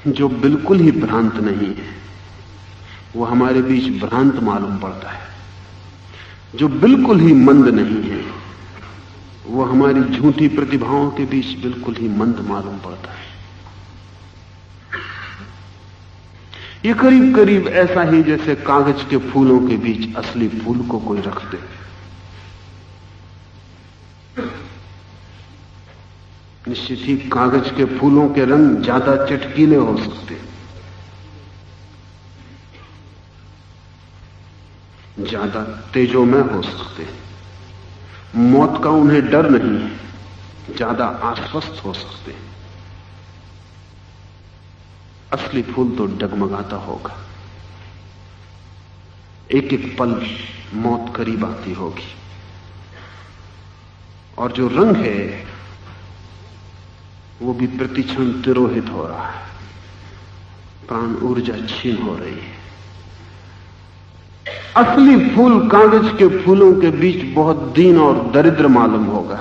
जो बिल्कुल ही भ्रांत नहीं है वो हमारे बीच भ्रांत मालूम पड़ता है। जो बिल्कुल ही मंद नहीं है वो हमारी झूठी प्रतिभाओं के बीच बिल्कुल ही मंद मालूम पड़ता है। ये करीब करीब ऐसा ही जैसे कागज के फूलों के बीच असली फूल को कोई रख दे। निश्चित ही कागज के फूलों के रंग ज्यादा चटकीले हो सकते, ज्यादा तेजोमय हो सकते, मौत का उन्हें डर नहीं है, ज्यादा आश्वस्त हो सकते। असली फूल तो डगमगाता होगा, एक एक पल मौत करीब आती होगी, और जो रंग है वो भी प्रतिक्षण तिरोहित हो रहा है, प्राण ऊर्जा छीन हो रही है। असली फूल कागज के फूलों के बीच बहुत दीन और दरिद्र मालूम होगा,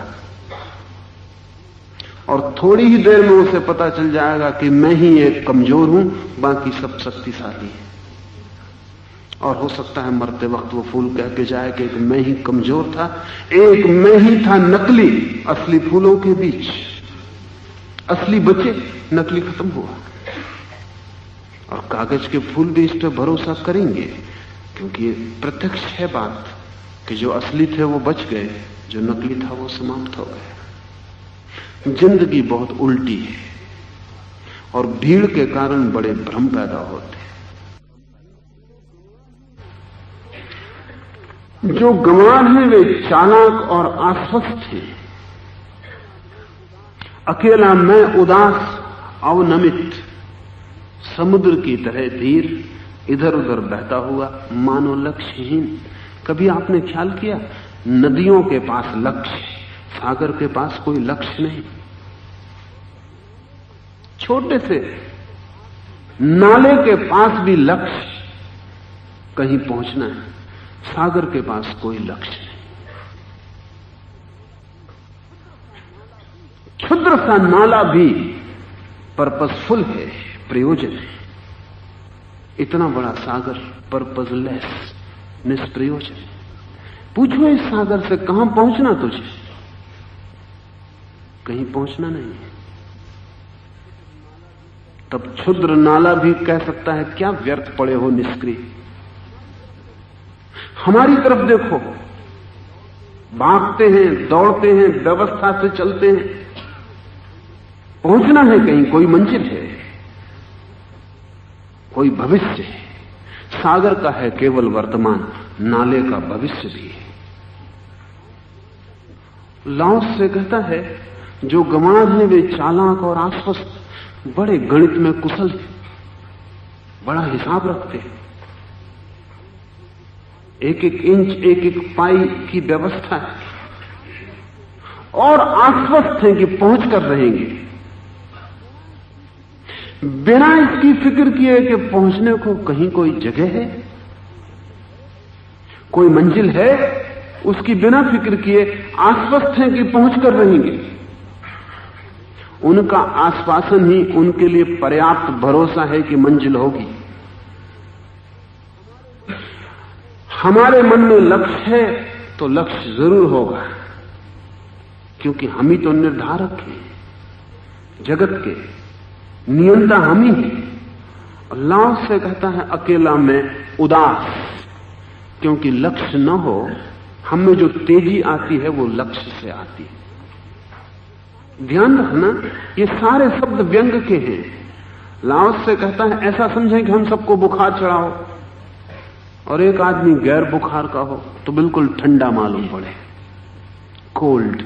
और थोड़ी ही देर में उसे पता चल जाएगा कि मैं ही एक कमजोर हूं, बाकी सब शक्तिशाली है। और हो सकता है मरते वक्त वो फूल कह के जाए कि एक मैं ही कमजोर था, एक मैं ही था नकली असली फूलों के बीच। असली बचे, नकली खत्म हुआ। और कागज के फूल भी इस पर भरोसा करेंगे, क्योंकि ये प्रत्यक्ष है बात कि जो असली थे वो बच गए, जो नकली था वो समाप्त हो गए। जिंदगी बहुत उल्टी है, और भीड़ के कारण बड़े भ्रम पैदा होते। जो गंवार हैं वे चालाक और आश्वस्त हैं, अकेला मैं उदास अवनमित, समुद्र की तरह धीर इधर उधर बहता हुआ, मानो लक्ष्यहीन। कभी आपने ख्याल किया, नदियों के पास लक्ष्य, सागर के पास कोई लक्ष्य नहीं। छोटे से नाले के पास भी लक्ष्य, कहीं पहुंचना है। सागर के पास कोई लक्ष्य नहीं। क्षुद्र सा नाला भी पर्पसफुल है, प्रयोजन है। इतना बड़ा सागर पर्पसलेस, निष्प्रयोजन। पूछो इस सागर से कहां पहुंचना तुझे? कहीं पहुंचना नहीं है। तब क्षुद्र नाला भी कह सकता है, क्या व्यर्थ पड़े हो निष्क्रिय। हमारी तरफ देखो, भागते हैं, दौड़ते हैं, व्यवस्था से चलते हैं, पहुंचना है कहीं, कोई मंजिल है, कोई भविष्य है। सागर का है केवल वर्तमान, नाले का भविष्य भी है। लाओस से कहता है, जो गंवार हैं वे चालाक और आश्वस्त, बड़े गणित में कुशल हैं, बड़ा हिसाब रखते हैं, एक एक इंच एक एक पाई की व्यवस्था है, और आश्वस्त हैं कि पहुंच कर रहेंगे, बिना इसकी फिक्र किए कि पहुंचने को कहीं कोई जगह है, कोई मंजिल है, उसकी बिना फिक्र किए आश्वस्त हैं कि पहुंच कर रहेंगे। उनका आश्वासन ही उनके लिए पर्याप्त भरोसा है कि मंजिल होगी। हमारे मन में लक्ष्य है तो लक्ष्य जरूर होगा, क्योंकि हम ही तो निर्धारक हैं, जगत के नियंता हम ही हैं। अल्लाह से कहता है, अकेला मैं उदास, क्योंकि लक्ष्य न हो। हम में जो तेजी आती है वो लक्ष्य से आती है। ध्यान रखना, ये सारे शब्द व्यंग के हैं। लाओस से कहता है, ऐसा समझें कि हम सबको बुखार चढ़ा हो और एक आदमी गैर बुखार का हो तो बिल्कुल ठंडा मालूम पड़े, कोल्ड।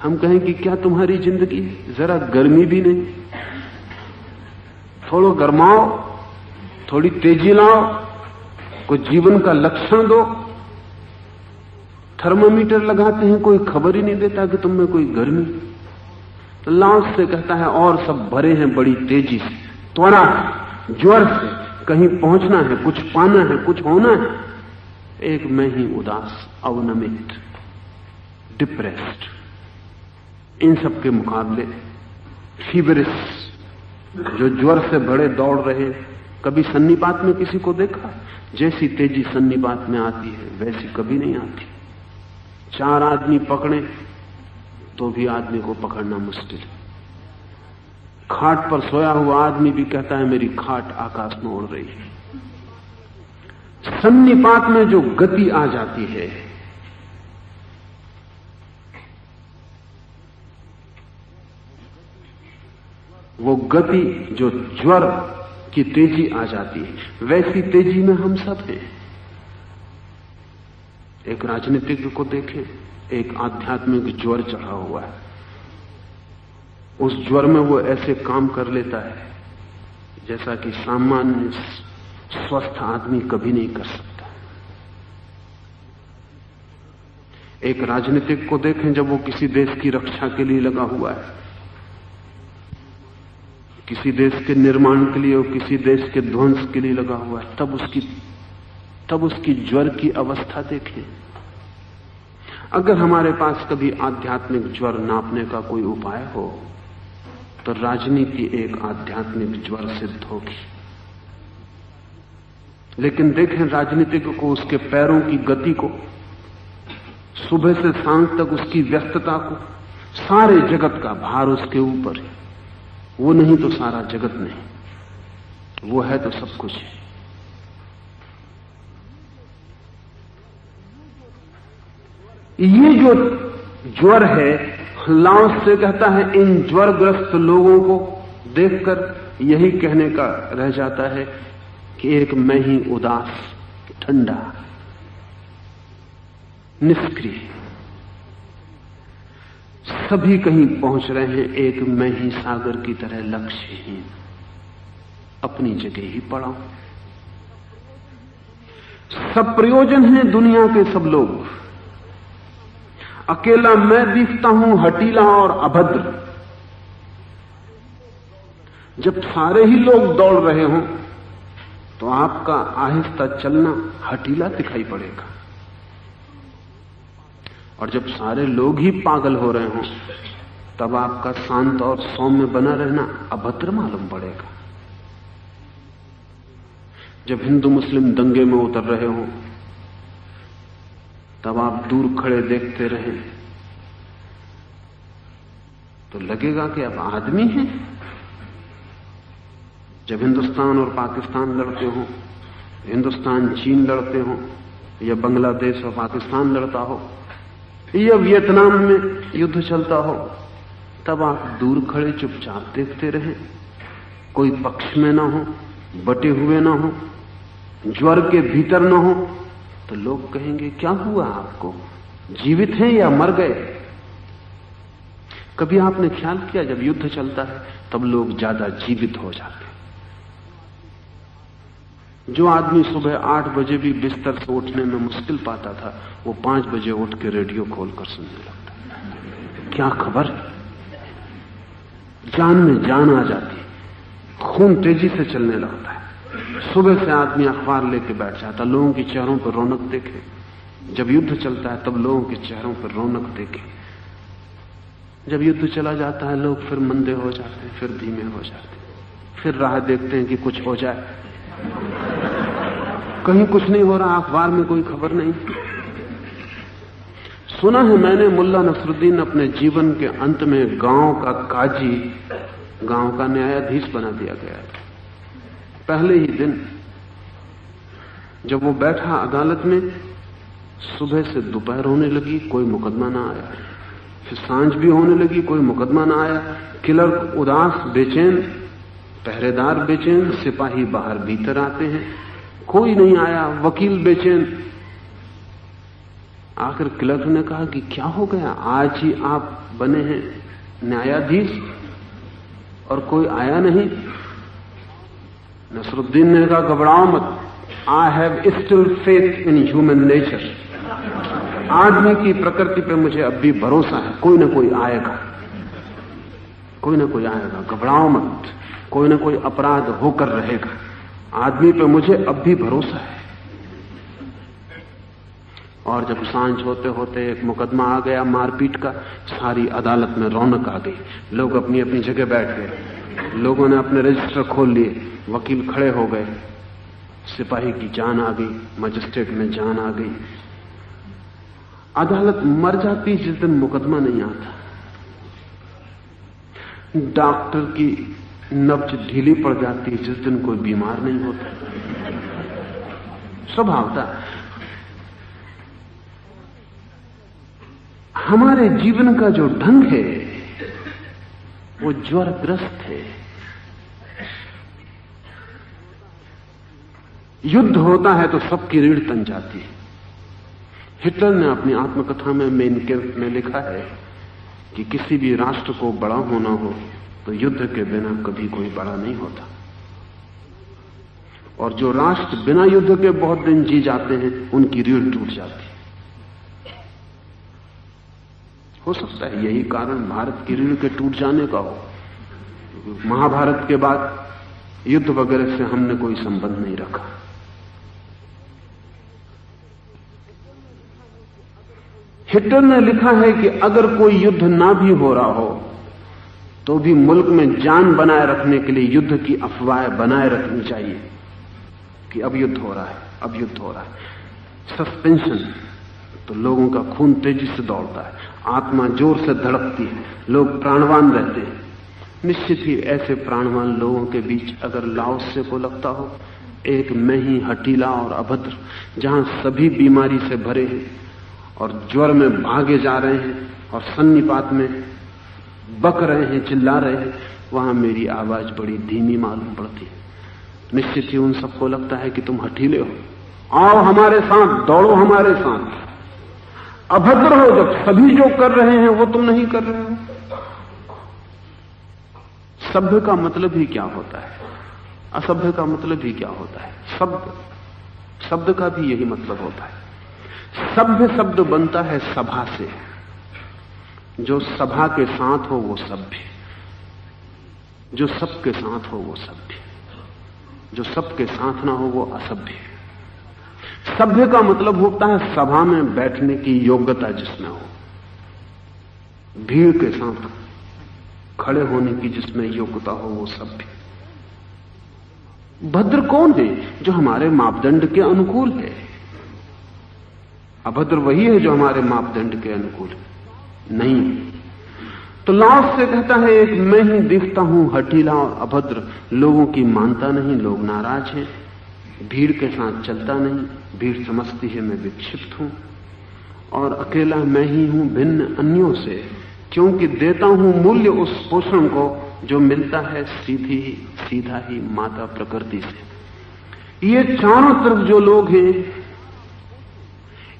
हम कहें कि क्या तुम्हारी जिंदगी, जरा गर्मी भी नहीं, थोड़ा गर्माओ, थोड़ी तेजी लाओ, कुछ जीवन का लक्षण दो। थर्मामीटर लगाते हैं, कोई खबर ही नहीं देता कि तुम में कोई गर्मी। तो लाओस से कहता है, और सब भरे हैं बड़ी तेजी से, त्वरा से, ज्वर से, कहीं पहुंचना है, कुछ पाना है, कुछ होना है। एक मैं ही उदास, अवनमित, डिप्रेस्ड। इन सब के मुकाबले फीवरिश, जो ज्वर से बड़े दौड़ रहे। कभी सन्निपात में किसी को देखा? जैसी तेजी सन्निपात में आती है वैसी कभी नहीं आती। 4 आदमी पकड़े तो भी आदमी को पकड़ना मुश्किल है। खाट पर सोया हुआ आदमी भी कहता है, मेरी खाट आकाश में उड़ रही है। सन्निपात में जो गति आ जाती है, वो गति जो ज्वर की तेजी आ जाती है, वैसी तेजी में हम सब हैं। एक राजनीतिज्ञ को देखें, एक आध्यात्मिक ज्वर चढ़ा हुआ है। उस ज्वर में वो ऐसे काम कर लेता है जैसा कि सामान्य स्वस्थ आदमी कभी नहीं कर सकता। एक राजनीतिक को देखें, जब वो किसी देश की रक्षा के लिए लगा हुआ है, किसी देश के निर्माण के लिए और किसी देश के ध्वंस के लिए लगा हुआ है, तब उसकी ज्वर की अवस्था देखें। अगर हमारे पास कभी आध्यात्मिक ज्वर नापने का कोई उपाय हो तो राजनीति एक आध्यात्मिक ज्वर सिद्ध होगी। लेकिन देखें राजनीतिक को, उसके पैरों की गति को, सुबह से शाम तक उसकी व्यस्तता को, सारे जगत का भार उसके ऊपर है। वो नहीं तो सारा जगत नहीं, वो है तो सब कुछ है। ये जो ज्वर है, लाओस से कहता है, इन ज्वरग्रस्त लोगों को देखकर यही कहने का रह जाता है कि एक मैं ही उदास, ठंडा, निष्क्रिय, सभी कहीं पहुंच रहे हैं, एक मैं ही सागर की तरह लक्ष्यहीन, अपनी जगह ही पड़ा हूं। सब प्रयोजन है दुनिया के सब लोग, अकेला मैं दिखता हूं हठीला और अभद्र। जब सारे ही लोग दौड़ रहे हों तो आपका आहिस्ता चलना हठीला दिखाई पड़ेगा, और जब सारे लोग ही पागल हो रहे हों तब आपका शांत और सौम्य बना रहना अभद्र मालूम पड़ेगा। जब हिंदू मुस्लिम दंगे में उतर रहे हों तब आप दूर खड़े देखते रहें तो लगेगा कि अब आदमी हैं। जब हिंदुस्तान और पाकिस्तान लड़ते हो, हिंदुस्तान चीन लड़ते हो, या बांग्लादेश और पाकिस्तान लड़ता हो, या वियतनाम में युद्ध चलता हो, तब आप दूर खड़े चुपचाप देखते रहें, कोई पक्ष में ना हो, बटे हुए ना हो, ज्वर के भीतर ना हो, तो लोग कहेंगे क्या हुआ आपको, जीवित हैं या मर गए। कभी आपने ख्याल किया जब युद्ध चलता है तब लोग ज्यादा जीवित हो जाते हैं। जो आदमी सुबह 8 बजे भी बिस्तर से उठने में मुश्किल पाता था, वो 5 बजे उठ के रेडियो खोलकर सुनने लगता है। क्या खबर, जान में जान आ जाती, खून तेजी से चलने लगता है। सुबह से आदमी अखबार लेके बैठ जाता, लोगों के चेहरों पर रौनक देखे। जब युद्ध चलता है तब लोगों के चेहरों पर रौनक देखे। जब युद्ध चला जाता है लोग फिर मंदे हो जाते हैं, फिर धीमे हो जाते हैं, फिर राह देखते हैं कि कुछ हो जाए। कहीं कुछ नहीं हो रहा, अखबार में कोई खबर नहीं। सुना है मैंने, मुल्ला नसरुद्दीन अपने जीवन के अंत में गांव का काजी, गांव का न्यायाधीश बना दिया गया। पहले ही दिन जब वो बैठा अदालत में, सुबह से दोपहर होने लगी, कोई मुकदमा ना आया। फिर सांझ भी होने लगी, कोई मुकदमा ना आया। क्लर्क उदास, बेचैन, पहरेदार बेचैन, सिपाही बाहर भीतर आते हैं, कोई नहीं आया। वकील बेचैन। आखिर क्लर्क ने कहा कि क्या हो गया, आज ही आप बने हैं न्यायाधीश और कोई आया नहीं। नसरुद्दीन ने कहा घबराओ मत, I have still faith in human nature. आदमी की प्रकृति पे मुझे अब भी भरोसा है, कोई ना कोई आएगा, कोई ना कोई आएगा, घबराओ मत, कोई ना कोई अपराध होकर रहेगा। आदमी पे मुझे अब भी भरोसा है। और जब सांझ होते होते एक मुकदमा आ गया मारपीट का, सारी अदालत में रौनक आ गई, लोग अपनी अपनी जगह बैठ गए, लोगों ने अपने रजिस्टर खोल लिए, वकील खड़े हो गए, सिपाही की जान आ गई, मजिस्ट्रेट में जान आ गई। अदालत मर जाती जिस दिन मुकदमा नहीं आता। डॉक्टर की नब्ज ढीली पड़ जाती जिस दिन कोई बीमार नहीं होता। स्वभावता हमारे जीवन का जो ढंग है वो ज्वरग्रस्त है। युद्ध होता है तो सबकी रीढ़ तन जाती है। हिटलर ने अपनी आत्मकथा में मेन कैम्प में लिखा है कि किसी भी राष्ट्र को बड़ा होना हो तो युद्ध के बिना कभी कोई बड़ा नहीं होता, और जो राष्ट्र बिना युद्ध के बहुत दिन जी जाते हैं उनकी रीढ़ टूट जाती है। हो सकता है यही कारण भारत की रीढ़ के टूट जाने का हो। महाभारत के बाद युद्ध वगैरह से हमने कोई संबंध नहीं रखा। हिटलर ने लिखा है कि अगर कोई युद्ध ना भी हो रहा हो तो भी मुल्क में जान बनाए रखने के लिए युद्ध की अफवाहें बनाए रखनी चाहिए कि अब युद्ध हो रहा है, अब युद्ध हो रहा है। सस्पेंशन तो लोगों का खून तेजी से दौड़ता है, आत्मा जोर से धड़कती है, लोग प्राणवान रहते हैं। निश्चित ही ऐसे प्राणवान लोगों के बीच अगर लाओसे को लगता हो एक मैं ही हठीला और अभद्र, जहां सभी बीमारी से भरे हैं और ज्वर में भागे जा रहे हैं और सन्निपात में बक रहे हैं, चिल्ला रहे हैं, वहां मेरी आवाज बड़ी धीमी मालूम पड़ती है। निश्चित ही उन सबको लगता है कि तुम हठीले हो, आओ हमारे साथ, दौड़ो हमारे साथ। अभद्र हो जब सभी जो कर रहे हैं वो तुम नहीं कर रहे हो। सभ्य का मतलब ही क्या होता है, असभ्य का मतलब ही क्या होता है। शब्द का भी यही मतलब होता है। सभ्य शब्द बनता है सभा से, जो सभा के साथ हो वो सभ्य, जो सबके साथ हो वो सभ्य, जो सबके साथ ना हो वो असभ्य। सभ्य का मतलब होता है सभा में बैठने की योग्यता जिसमें हो, भीड़ के साथ खड़े होने की जिसमें योग्यता हो वो सभ्य। भद्र कौन है? जो हमारे मापदंड के अनुकूल है। अभद्र वही है जो हमारे मापदंड के अनुकूल नहीं। तो लाओस से कहता है एक मैं ही दिखता हूं हठीला और अभद्र, लोगों की मानता नहीं, लोग नाराज हैं, भीड़ के साथ चलता नहीं, भीड़ समझती है मैं विक्षिप्त हूं, और अकेला मैं ही हूं भिन्न अन्यों से, क्योंकि देता हूं मूल्य उस पोषण को जो मिलता है सीधा ही माता प्रकृति से। ये चारों तरफ जो लोग हैं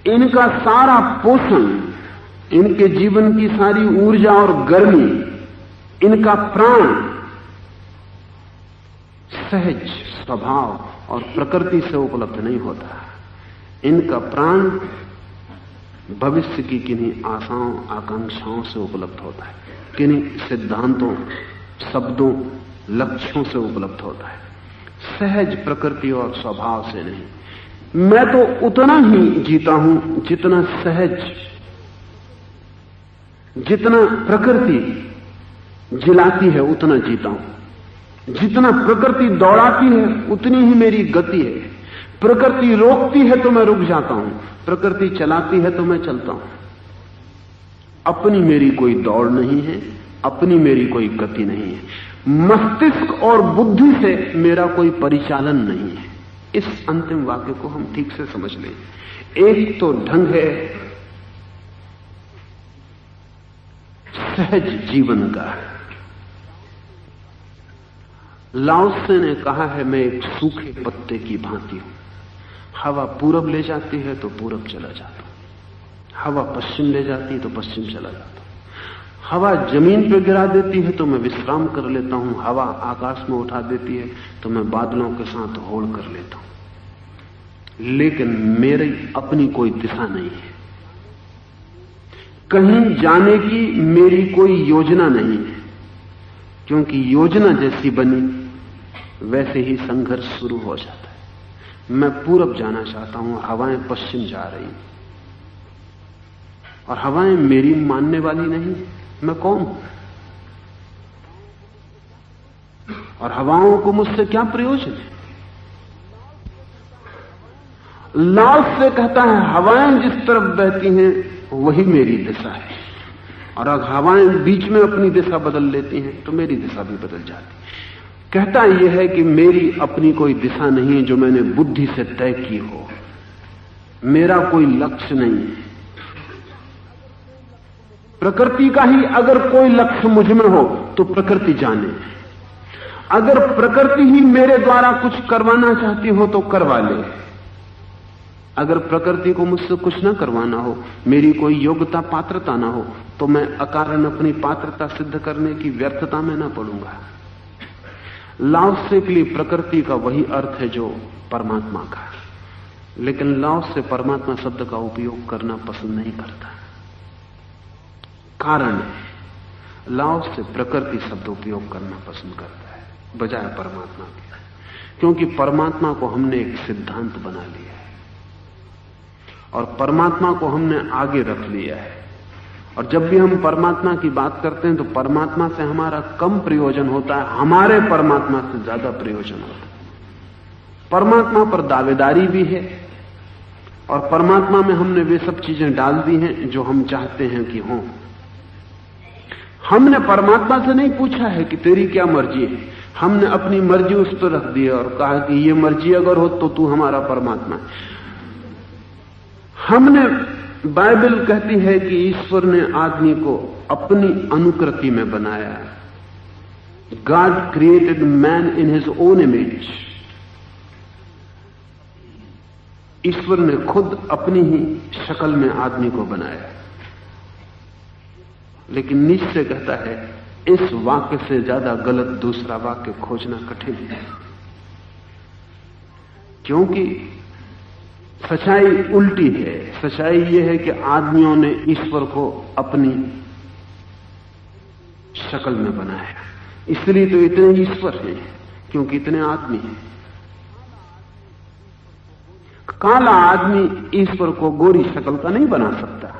इनका सारा पोषण, इनके जीवन की सारी ऊर्जा और गर्मी, इनका प्राण सहज स्वभाव और प्रकृति से उपलब्ध नहीं होता। इनका प्राण भविष्य की किन्हीं आशाओं आकांक्षाओं से उपलब्ध होता है, किन्हीं सिद्धांतों, शब्दों, लक्ष्यों से उपलब्ध होता है, सहज प्रकृति और स्वभाव से नहीं। मैं तो उतना ही जीता हूं जितना सहज, जितना प्रकृति जिलाती है उतना जीता हूं। जितना प्रकृति दौड़ाती है उतनी ही मेरी गति है। प्रकृति रोकती है तो मैं रुक जाता हूं, प्रकृति चलाती है तो मैं चलता हूं। अपनी मेरी कोई दौड़ नहीं है, अपनी मेरी कोई गति नहीं है। मस्तिष्क और बुद्धि से मेरा कोई परिचालन नहीं है। इस अंतिम वाक्य को हम ठीक से समझ लें। एक तो ढंग है सहज जीवन का। लाओसे ने कहा है मैं एक सूखे पत्ते की भांति हूं, हवा पूरब ले जाती है तो पूरब चला जाता हूं, हवा पश्चिम ले जाती है तो पश्चिम चला जाता हूं, हवा जमीन पर गिरा देती है तो मैं विश्राम कर लेता हूं, हवा आकाश में उठा देती है तो मैं बादलों के साथ होड़ कर लेता हूं। लेकिन मेरी अपनी कोई दिशा नहीं है, कहीं जाने की मेरी कोई योजना नहीं है, क्योंकि योजना जैसी बनी वैसे ही संघर्ष शुरू हो जाता है। मैं पूरब जाना चाहता हूं, हवाएं पश्चिम जा रही, और हवाएं मेरी मानने वाली नहीं। मैं कौन हूं? और हवाओं को मुझसे क्या प्रयोजन है? लाओस से कहता है हवाएं जिस तरफ बहती हैं वही मेरी दिशा है, और अगर हवाएं बीच में अपनी दिशा बदल लेती हैं तो मेरी दिशा भी बदल जाती। कहता यह है कि मेरी अपनी कोई दिशा नहीं है जो मैंने बुद्धि से तय की हो, मेरा कोई लक्ष्य नहीं है। प्रकृति का ही अगर कोई लक्ष्य मुझ में हो तो प्रकृति जाने, अगर प्रकृति ही मेरे द्वारा कुछ करवाना चाहती हो तो करवा ले। अगर प्रकृति को मुझसे कुछ ना करवाना हो, मेरी कोई योग्यता पात्रता ना हो, तो मैं अकारण अपनी पात्रता सिद्ध करने की व्यर्थता में ना पड़ूंगा। लाओत्से के लिए प्रकृति का वही अर्थ है जो परमात्मा का, लेकिन लाओत्से परमात्मा शब्द का उपयोग करना पसंद नहीं करता। कारण है लाओत्से प्रकृति शब्द उपयोग करना पसंद करता है बजाय परमात्मा के, क्योंकि परमात्मा को हमने एक सिद्धांत बना लिया है और परमात्मा को हमने आगे रख लिया है। और जब भी हम परमात्मा की बात करते हैं तो परमात्मा से हमारा कम प्रयोजन होता है, हमारे परमात्मा से ज्यादा प्रयोजन होता है। परमात्मा पर दावेदारी भी है और परमात्मा में हमने वे सब चीजें डाल दी हैं जो हम चाहते हैं कि हों। हमने परमात्मा से नहीं पूछा है कि तेरी क्या मर्जी है, हमने अपनी मर्जी उस पर रख दी है और कहा कि ये मर्जी अगर हो तो तू हमारा परमात्मा है। हमने, बाइबल कहती है कि ईश्वर ने आदमी को अपनी अनुकृति में बनाया। God created man in his own image. ईश्वर ने खुद अपनी ही शक्ल में आदमी को बनाया। लेकिन नीचे कहता है इस वाक्य से ज्यादा गलत दूसरा वाक्य खोजना कठिन है, क्योंकि सच्चाई उल्टी है। सच्चाई यह है कि आदमियों ने ईश्वर को अपनी शक्ल में बनाया, इसलिए तो इतने ईश्वर हैं क्योंकि इतने आदमी हैं। काला आदमी ईश्वर को गोरी शक्ल का नहीं बना सकता,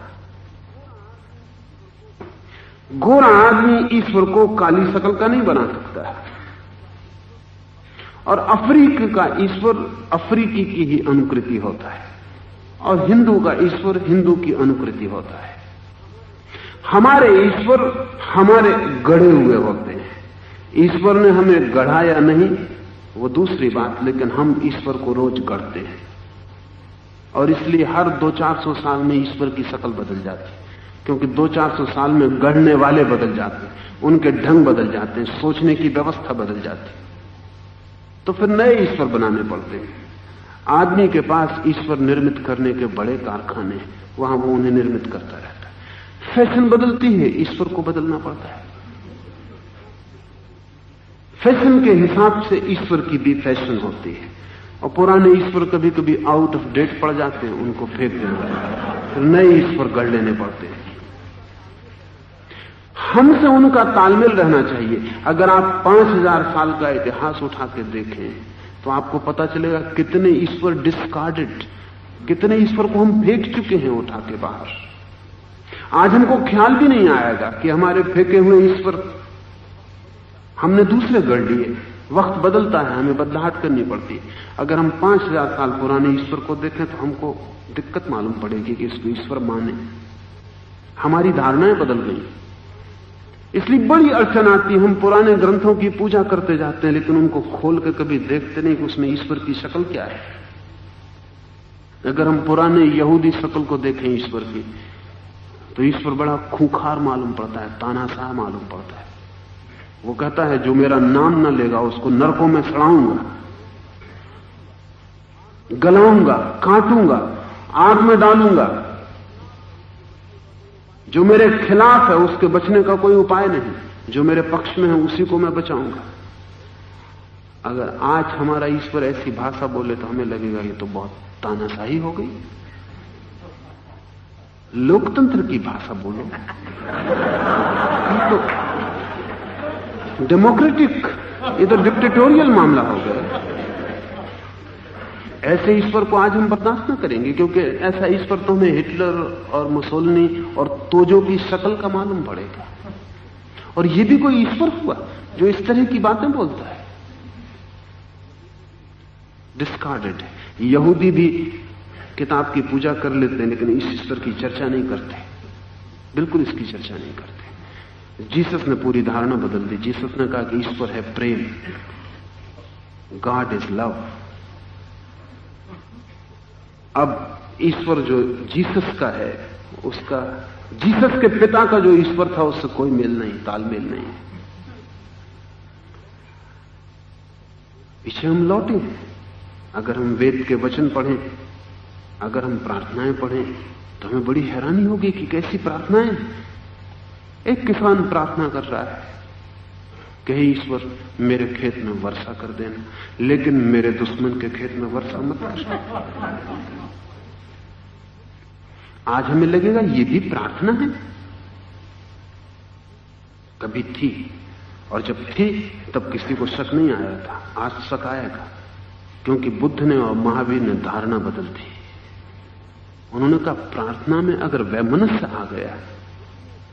गोरा आदमी ईश्वर को काली शक्ल का नहीं बना सकता, और अफ्रीकी का ईश्वर अफ्रीकी की ही अनुकृति होता है और हिंदू का ईश्वर हिंदू की अनुकृति होता है। हमारे ईश्वर हमारे गढ़े हुए होते हैं। ईश्वर ने हमें गढ़ाया नहीं वो दूसरी बात, लेकिन हम ईश्वर को रोज गढ़ते हैं और इसलिए हर 200-400 साल में ईश्वर की शक्ल बदल जाती है, क्योंकि 200-400 साल में गढ़ने वाले बदल जाते हैं, उनके ढंग बदल जाते हैं, सोचने की व्यवस्था बदल जाती है, तो फिर नए ईश्वर बनाने पड़ते हैं। आदमी के पास ईश्वर निर्मित करने के बड़े कारखाने हैं, वहां वो उन्हें निर्मित करता रहता है। फैशन बदलती है, ईश्वर को बदलना पड़ता है। फैशन के हिसाब से ईश्वर की भी फैशन होती है और पुराने ईश्वर कभी कभी आउट ऑफ डेट पड़ जाते हैं, उनको फेंक देना, फिर नए ईश्वर गढ़ लेने पड़ते हैं। हमसे उनका तालमेल रहना चाहिए। अगर आप 5000 साल का इतिहास उठा के देखें तो आपको पता चलेगा कितने ईश्वर डिस्कार्डेड, कितने ईश्वर को हम फेंक चुके हैं उठा के बाहर। आज हमको ख्याल भी नहीं आएगा कि हमारे फेंके हुए ईश्वर हमने दूसरे गढ़ लिए। वक्त बदलता है, हमें बदलाहट करनी पड़ती है। अगर हम 5000 साल पुराने ईश्वर को देखें तो हमको दिक्कत मालूम पड़ेगी कि इसको ईश्वर माने। हमारी धारणाएं बदल गई, इसलिए बड़ी अड़चन आती है। हम पुराने ग्रंथों की पूजा करते जाते हैं लेकिन उनको खोल के कभी देखते नहीं कि उसमें ईश्वर की शक्ल क्या है। अगर हम पुराने यहूदी शक्ल को देखें ईश्वर की तो ईश्वर बड़ा खूंखार मालूम पड़ता है, तानाशाह मालूम पड़ता है। वो कहता है जो मेरा नाम न लेगा उसको नरकों में सड़ाऊंगा, गलाऊंगा, काटूंगा, आग में डालूंगा। जो मेरे खिलाफ है उसके बचने का कोई उपाय नहीं, जो मेरे पक्ष में है उसी को मैं बचाऊंगा। अगर आज हमारा ईश्वर ऐसी भाषा बोले तो हमें लगेगा ये तो बहुत तानाशाही हो गई। लोकतंत्र की भाषा बोलो, ये तो डेमोक्रेटिक, ये तो डिक्टेटोरियल मामला हो गया। ऐसे ईश्वर को आज हम बर्दाश्त न करेंगे, क्योंकि ऐसा ईश्वर तो हमें हिटलर और मुसोलिनी और तोजो की शक्ल का मालूम पड़ेगा। और ये भी कोई ईश्वर हुआ जो इस तरह की बातें बोलता है? डिस्कार्डेड है। यहूदी भी किताब की पूजा कर लेते हैं लेकिन इस ईश्वर की चर्चा नहीं करते, बिल्कुल इसकी चर्चा नहीं करते। जीसस ने पूरी धारणा बदल दी। जीसस ने कहा कि ईश्वर है प्रेम, गॉड इज लव। अब ईश्वर जो जीसस का है, उसका जीसस के पिता का जो ईश्वर था उससे कोई मेल नहीं, तालमेल नहीं। पीछे हम लौटे। अगर हम वेद के वचन पढ़ें, अगर हम प्रार्थनाएं पढ़ें, तो हमें बड़ी हैरानी होगी कि कैसी प्रार्थनाएं। एक किसान प्रार्थना कर रहा है कि हे ईश्वर मेरे खेत में वर्षा कर देना, लेकिन मेरे दुश्मन के खेत में वर्षा मत कर। आज हमें लगेगा ये भी प्रार्थना है। कभी थी, और जब थी तब किसी को शक नहीं आया था। आज शक आएगा, क्योंकि बुद्ध ने और महावीर ने धारणा बदल दी। उन्होंने कहा प्रार्थना में अगर वैमनस्य आ गया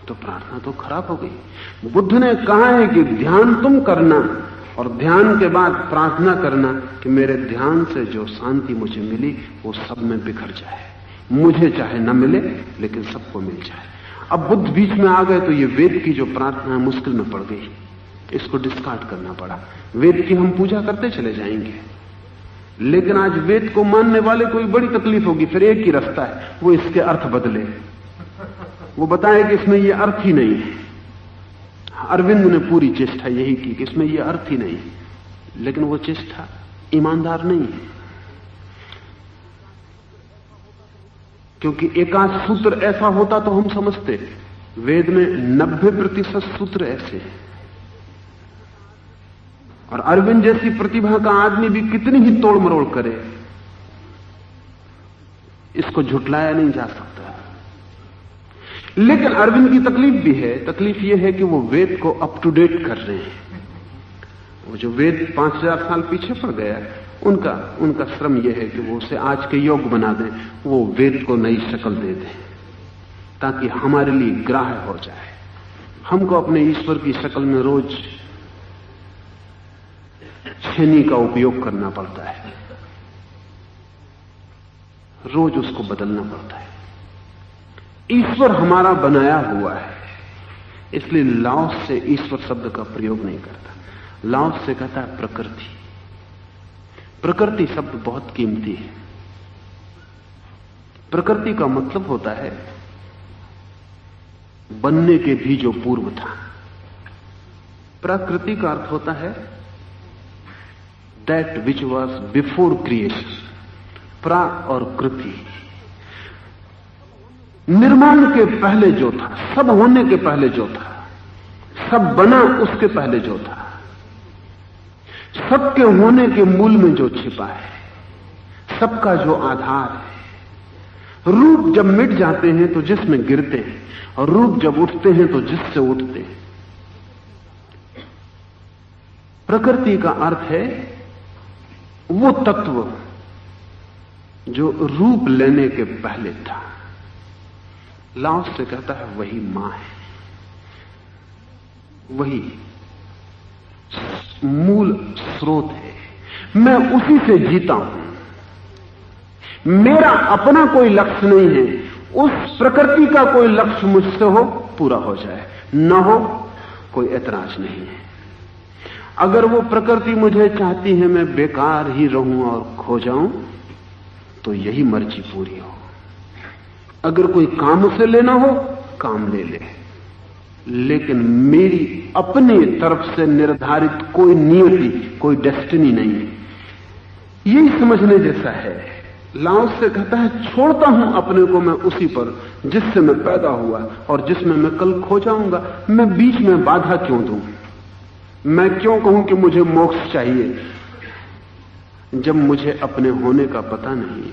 तो प्रार्थना तो खराब हो गई। बुद्ध ने कहा है कि ध्यान तुम करना, और ध्यान के बाद प्रार्थना करना कि मेरे ध्यान से जो शांति मुझे मिली वो सब में बिखर जाए, मुझे चाहे न मिले लेकिन सबको मिल जाए। अब बुद्ध बीच में आ गए तो ये वेद की जो प्रार्थना मुश्किल में पड़ गई, इसको डिस्कार्ड करना पड़ा। वेद की हम पूजा करते चले जाएंगे, लेकिन आज वेद को मानने वाले को बड़ी तकलीफ होगी। फिर एक ही रास्ता है, वो इसके अर्थ बदले, वो बताए कि इसमें ये अर्थ ही नहीं है। अरविंद ने पूरी चेष्टा यही की कि इसमें ये अर्थ ही नहीं, लेकिन वो चेष्टा ईमानदार नहीं है, क्योंकि एकाध सूत्र ऐसा होता तो हम समझते। वेद में 90% सूत्र ऐसे हैं, और अरविंद जैसी प्रतिभा का आदमी भी कितनी ही तोड़ मरोड़ करे, इसको झुटलाया नहीं जा सकता। लेकिन अरविंद की तकलीफ भी है। तकलीफ यह है कि वो वेद को अप टू डेट कर रहे हैं। वो जो वेद 5000 साल पीछे पड़ गया, उनका श्रम यह है कि वो उसे आज के योग्य बना दें, वो वेद को नई शक्ल दे दें, ताकि हमारे लिए ग्राह्य हो जाए। हमको अपने ईश्वर की शक्ल में रोज छेनी का उपयोग करना पड़ता है, रोज उसको बदलना पड़ता है। ईश्वर हमारा बनाया हुआ है, इसलिए लाओस से ईश्वर शब्द का प्रयोग नहीं करता। लाओस से कहता है प्रकृति। प्रकृति शब्द बहुत कीमती है। प्रकृति का मतलब होता है बनने के भी जो पूर्व था। प्रकृति का अर्थ होता है that which was before creation. प्रा और कृति, निर्माण के पहले जो था, सब होने के पहले जो था, सब बना उसके पहले जो था, सबके होने के मूल में जो छिपा है, सबका जो आधार है। रूप जब मिट जाते हैं तो जिसमें गिरते हैं, और रूप जब उठते हैं तो जिससे उठते हैं। प्रकृति का अर्थ है वो तत्व जो रूप लेने के पहले था। लाओस से कहता है वही मां है, वही मूल स्रोत है। मैं उसी से जीता हूं। मेरा अपना कोई लक्ष्य नहीं है, उस प्रकृति का कोई लक्ष्य मुझसे हो, पूरा हो जाए, न हो कोई ऐतराज नहीं है। अगर वो प्रकृति मुझे चाहती है मैं बेकार ही रहूं और खो जाऊं, तो यही मर्जी पूरी हो। अगर कोई काम उसे लेना हो, काम ले ले, लेकिन मेरी अपनी तरफ से निर्धारित कोई नियति, कोई डेस्टिनी नहीं है। यही समझने जैसा है। लाओस से कहता है छोड़ता हूं अपने को मैं उसी पर जिससे मैं पैदा हुआ और जिसमें मैं कल खो जाऊंगा। मैं बीच में बाधा क्यों दूं? मैं क्यों कहूं कि मुझे मोक्ष चाहिए, जब मुझे अपने होने का पता नहीं?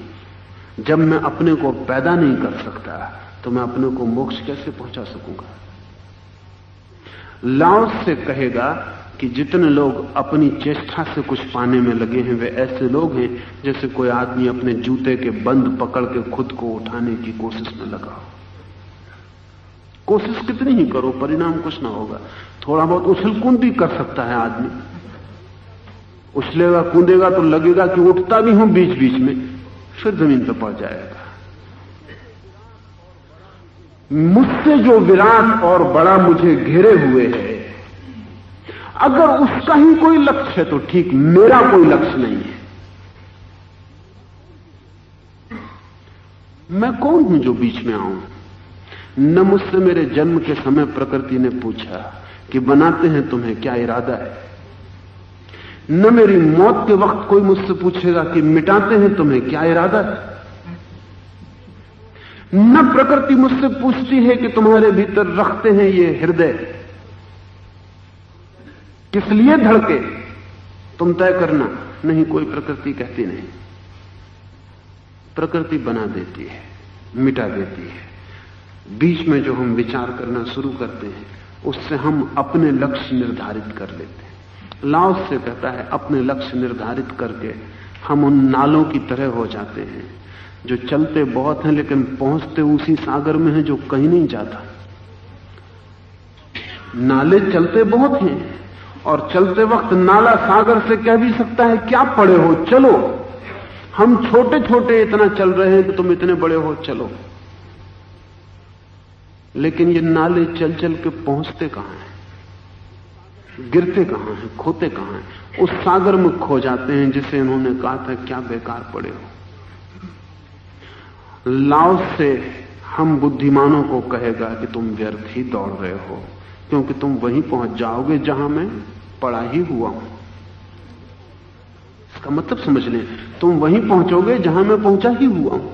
जब मैं अपने को पैदा नहीं कर सकता तो मैं अपने को मोक्ष कैसे पहुंचा सकूंगा? लाओस से कहेगा कि जितने लोग अपनी चेष्टा से कुछ पाने में लगे हैं वे ऐसे लोग हैं जैसे कोई आदमी अपने जूते के बंद पकड़ के खुद को उठाने की कोशिश में लगा हो। कोशिश कितनी ही करो, परिणाम कुछ ना होगा। थोड़ा बहुत उछल कूद भी कर सकता है आदमी, उछलेगा कूदेगा तो लगेगा कि उठता भी हूं बीच बीच में, फिर जमीन पर पड़ जाएगा। मुझसे जो विराट और बड़ा मुझे घेरे हुए है, अगर उसका ही कोई लक्ष्य है तो ठीक, मेरा कोई लक्ष्य नहीं है। मैं कौन हूं जो बीच में आऊं? न मुझसे मेरे जन्म के समय प्रकृति ने पूछा कि बनाते हैं तुम्हें क्या इरादा है, न मेरी मौत के वक्त कोई मुझसे पूछेगा कि मिटाते हैं तुम्हें क्या इरादा है। न प्रकृति मुझसे पूछती है कि तुम्हारे भीतर रखते हैं ये हृदय किस लिए धड़के, तुम तय करना। नहीं, कोई प्रकृति कहती नहीं। प्रकृति बना देती है, मिटा देती है। बीच में जो हम विचार करना शुरू करते हैं उससे हम अपने लक्ष्य निर्धारित कर लेते हैं। लाओस से कहता है अपने लक्ष्य निर्धारित करके हम उन नालों की तरह हो जाते हैं जो चलते बहुत हैं लेकिन पहुंचते उसी सागर में हैं जो कहीं नहीं जाता। नाले चलते बहुत हैं और चलते वक्त नाला सागर से कह भी सकता है क्या पड़े हो, चलो। हम छोटे छोटे इतना चल रहे हैं कि तुम इतने बड़े हो, चलो। लेकिन ये नाले चल चल के पहुंचते कहां हैं, गिरते कहां हैं, खोते कहां हैं? उस सागर में खो जाते हैं जिसे इन्होंने कहा था क्या बेकार पड़े हो। लाओस से हम बुद्धिमानों को कहेगा कि तुम व्यर्थ ही दौड़ रहे हो, क्योंकि तुम वहीं पहुंच जाओगे जहां मैं पड़ा ही हुआ हूं। इसका मतलब समझ लें, तुम वहीं पहुंचोगे जहां मैं पहुंचा ही हुआ हूं।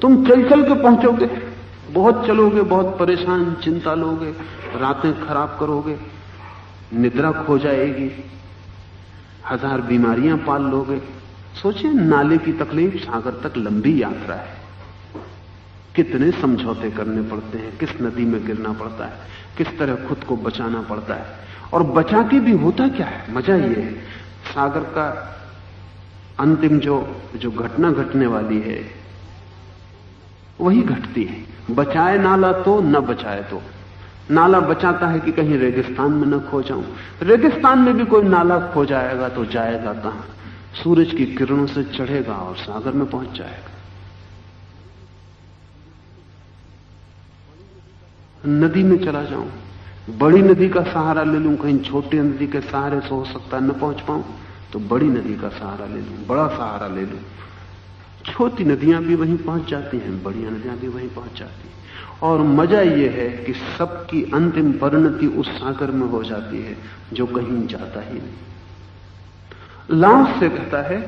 तुम चल चल के पहुंचोगे, बहुत चलोगे, बहुत परेशान, चिंता लोगे, रातें खराब करोगे, निद्रा खो जाएगी, 1000 बीमारियां पाल लोगे। सोचिए, नाले की तकलीफ सागर तक लंबी यात्रा है, कितने समझौते करने पड़ते हैं, किस नदी में गिरना पड़ता है, किस तरह खुद को बचाना पड़ता है। और बचा के भी होता क्या है, मजा ये है, सागर का अंतिम जो घटना घटने वाली है वही घटती है। बचाए नाला तो न बचाए तो। नाला बचाता है कि कहीं रेगिस्तान में न खो जाऊं। रेगिस्तान में भी कोई नाला खो जाएगा तो जाएगा कहां? सूरज की किरणों से चढ़ेगा और सागर में पहुंच जाएगा। नदी में चला जाऊं, बड़ी नदी का सहारा ले लूं, कहीं छोटी नदी के सहारे से हो सकता है न पहुंच पाऊं, तो बड़ी नदी का सहारा ले लूं, बड़ा सहारा ले लूं। छोटी नदियां भी वहीं पहुंच जाती हैं, बड़ी नदियां भी वहीं पहुंच जाती हैं। और मजा यह है कि सबकी अंतिम परिणति उस सागर में हो जाती है जो कहीं जाता ही नहीं। लाओस से कहता है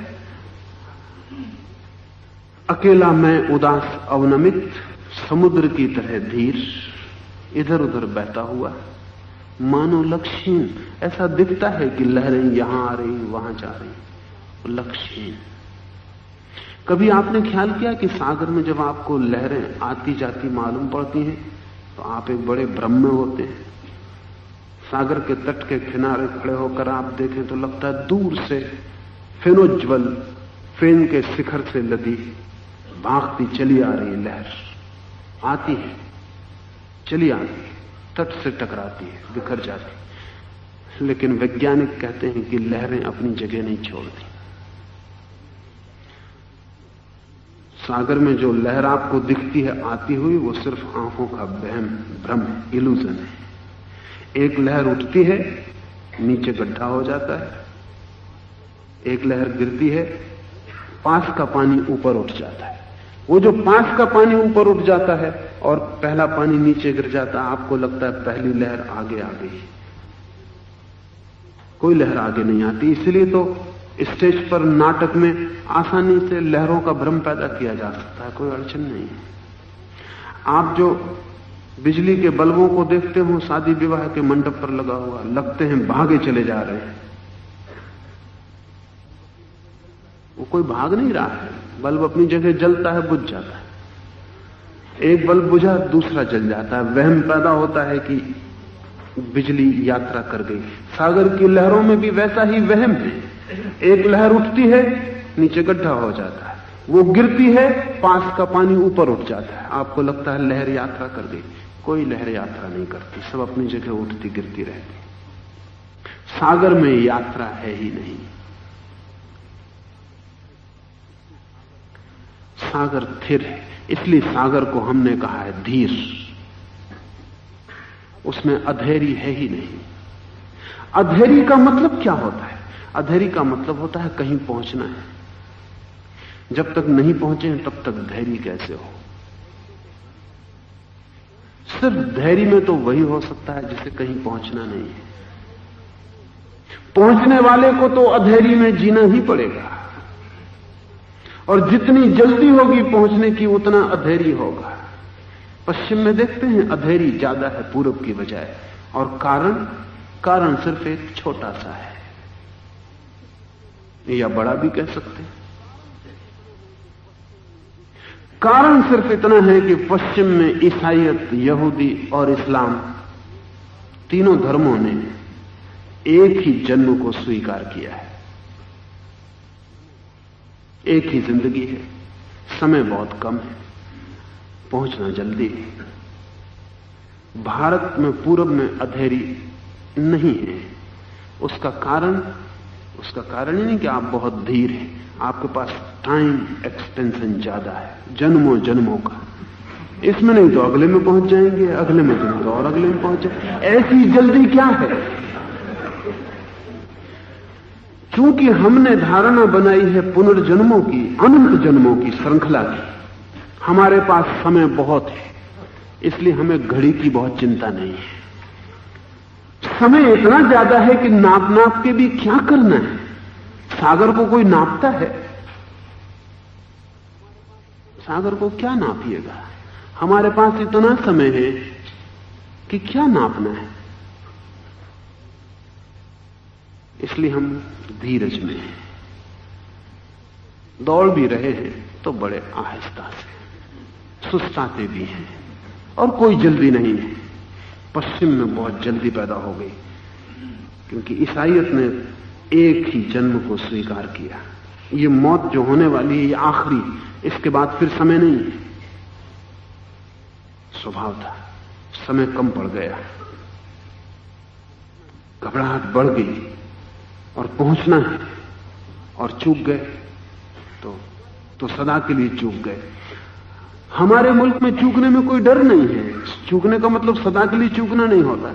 अकेला मैं उदास अवनमित, समुद्र की तरह धीर, इधर उधर बहता हुआ, मानो लक्ष्यहीन। ऐसा दिखता है कि लहरें यहां आ रही, वहां जा रही, लक्ष्यहीन। कभी आपने ख्याल किया कि सागर में जब आपको लहरें आती जाती मालूम पड़ती हैं तो आप एक बड़े भ्रम में होते हैं। सागर के तट के किनारे खड़े होकर आप देखें तो लगता है दूर से फेनोज्वल फेन के शिखर से लदी भागती चली आ रही लहर आती है, चली आती है, तट से टकराती है, बिखर जाती। लेकिन वैज्ञानिक कहते हैं कि लहरें अपनी जगह नहीं छोड़ती। सागर में जो लहर आपको दिखती है आती हुई, वो सिर्फ आंखों का वहम, भ्रम है, इल्यूजन है। एक लहर उठती है, नीचे गड्ढा हो जाता है, एक लहर गिरती है, पास का पानी ऊपर उठ जाता है। वो जो पास का पानी ऊपर उठ जाता है और पहला पानी नीचे गिर जाता है, आपको लगता है पहली लहर आगे आ गई। कोई लहर आगे नहीं आती। इसलिए तो स्टेज पर नाटक में आसानी से लहरों का भ्रम पैदा किया जा सकता है, कोई अड़चन नहीं है। आप जो बिजली के बल्बों को देखते हो शादी विवाह के मंडप पर लगा हुआ, लगते हैं भागे चले जा रहे हैं, वो कोई भाग नहीं रहा है। बल्ब अपनी जगह जलता है, बुझ जाता है। एक बल्ब बुझा, दूसरा जल जाता है। वहम पैदा होता है कि बिजली यात्रा कर गई। सागर की लहरों में भी वैसा ही वहम है। एक लहर उठती है, नीचे गड्ढा हो जाता है, वो गिरती है, पास का पानी ऊपर उठ जाता है, आपको लगता है लहर यात्रा कर गई। कोई लहर यात्रा नहीं करती, सब अपनी जगह उठती गिरती रहती। सागर में यात्रा है ही नहीं। सागर स्थिर है, इसलिए सागर को हमने कहा है धीर। उसमें अधेरी है ही नहीं। अधेरी का मतलब क्या होता है? अधेरी का मतलब होता है कहीं पहुंचना है। जब तक नहीं पहुंचे तब तक धैर्य कैसे हो? सिर्फ धैर्य में तो वही हो सकता है जिसे कहीं पहुंचना नहीं है। पहुंचने वाले को तो अधेरी में जीना ही पड़ेगा, और जितनी जल्दी होगी पहुंचने की उतना अधेरी होगा। पश्चिम में देखते हैं अधेरी ज्यादा है पूरब की बजाय, और कारण सिर्फ एक छोटा सा है, या बड़ा भी कह सकते हैं। कारण सिर्फ इतना है कि पश्चिम में ईसाईयत, यहूदी और इस्लाम तीनों धर्मों ने एक ही जन्म को स्वीकार किया है। एक ही जिंदगी है, समय बहुत कम है, पहुंचना जल्दी है। भारत में पूरब में अधेरी नहीं है। उसका कारण ही नहीं कि आप बहुत धीर हैं, आपके पास टाइम एक्सटेंशन ज्यादा है, जन्मों जन्मों का। इसमें नहीं तो अगले में पहुंच जाएंगे, अगले में तो और अगले में पहुंच जाएंगे। ऐसी जल्दी क्या है? क्योंकि हमने धारणा बनाई है पुनर्जन्मों की, अनंत जन्मों की श्रृंखला की। हमारे पास समय बहुत है, इसलिए हमें घड़ी की बहुत चिंता नहीं है। समय इतना ज्यादा है कि नाप के भी क्या करना है। सागर को कोई नापता है? सागर को क्या नापिएगा? हमारे पास इतना समय है कि क्या नापना है। इसलिए हम धीरज में हैं, दौड़ भी रहे हैं तो बड़े आहिस्ता से, सुस्ताते भी हैं, और कोई जल्दी नहीं है। पश्चिम में बहुत जल्दी पैदा हो गई, क्योंकि ईसाईयत ने एक ही जन्म को स्वीकार किया। ये मौत जो होने वाली है, ये आखिरी, इसके बाद फिर समय नहीं है। स्वभाव था, समय कम पड़ गया, घबराहट बढ़ गई, और पहुंचना है, और चूक गए तो सदा के लिए चूक गए। हमारे मुल्क में चूकने में कोई डर नहीं है। चूकने का मतलब सदा के लिए चूकना नहीं होता,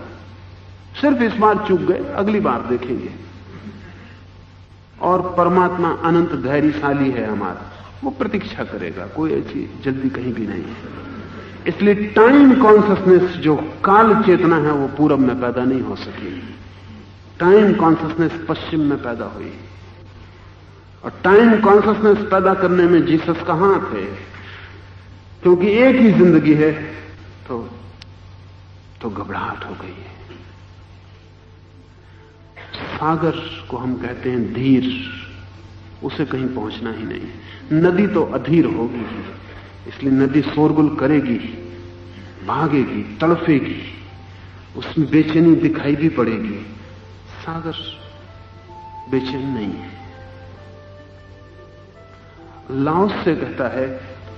सिर्फ इस बार चूक गए, अगली बार देखेंगे। और परमात्मा अनंत धैर्यशाली है हमारा, वो प्रतीक्षा करेगा, कोई ऐसी जल्दी कहीं भी नहीं है। इसलिए टाइम कॉन्शसनेस, जो काल चेतना है, वो पूरब में पैदा नहीं हो सकी। टाइम कॉन्शसनेस पश्चिम में पैदा हुई, और टाइम कॉन्शसनेस पैदा करने में जीसस का हाथ है, क्योंकि एक ही जिंदगी है, तो घबराहट हो गई है। सागर को हम कहते हैं धीर, उसे कहीं पहुंचना ही नहीं। नदी तो अधीर होगी, इसलिए नदी शोरगुल करेगी, भागेगी, तड़फेगी, उसमें बेचैनी दिखाई भी पड़ेगी। सागर बेचैन नहीं है। लाओस से कहता है,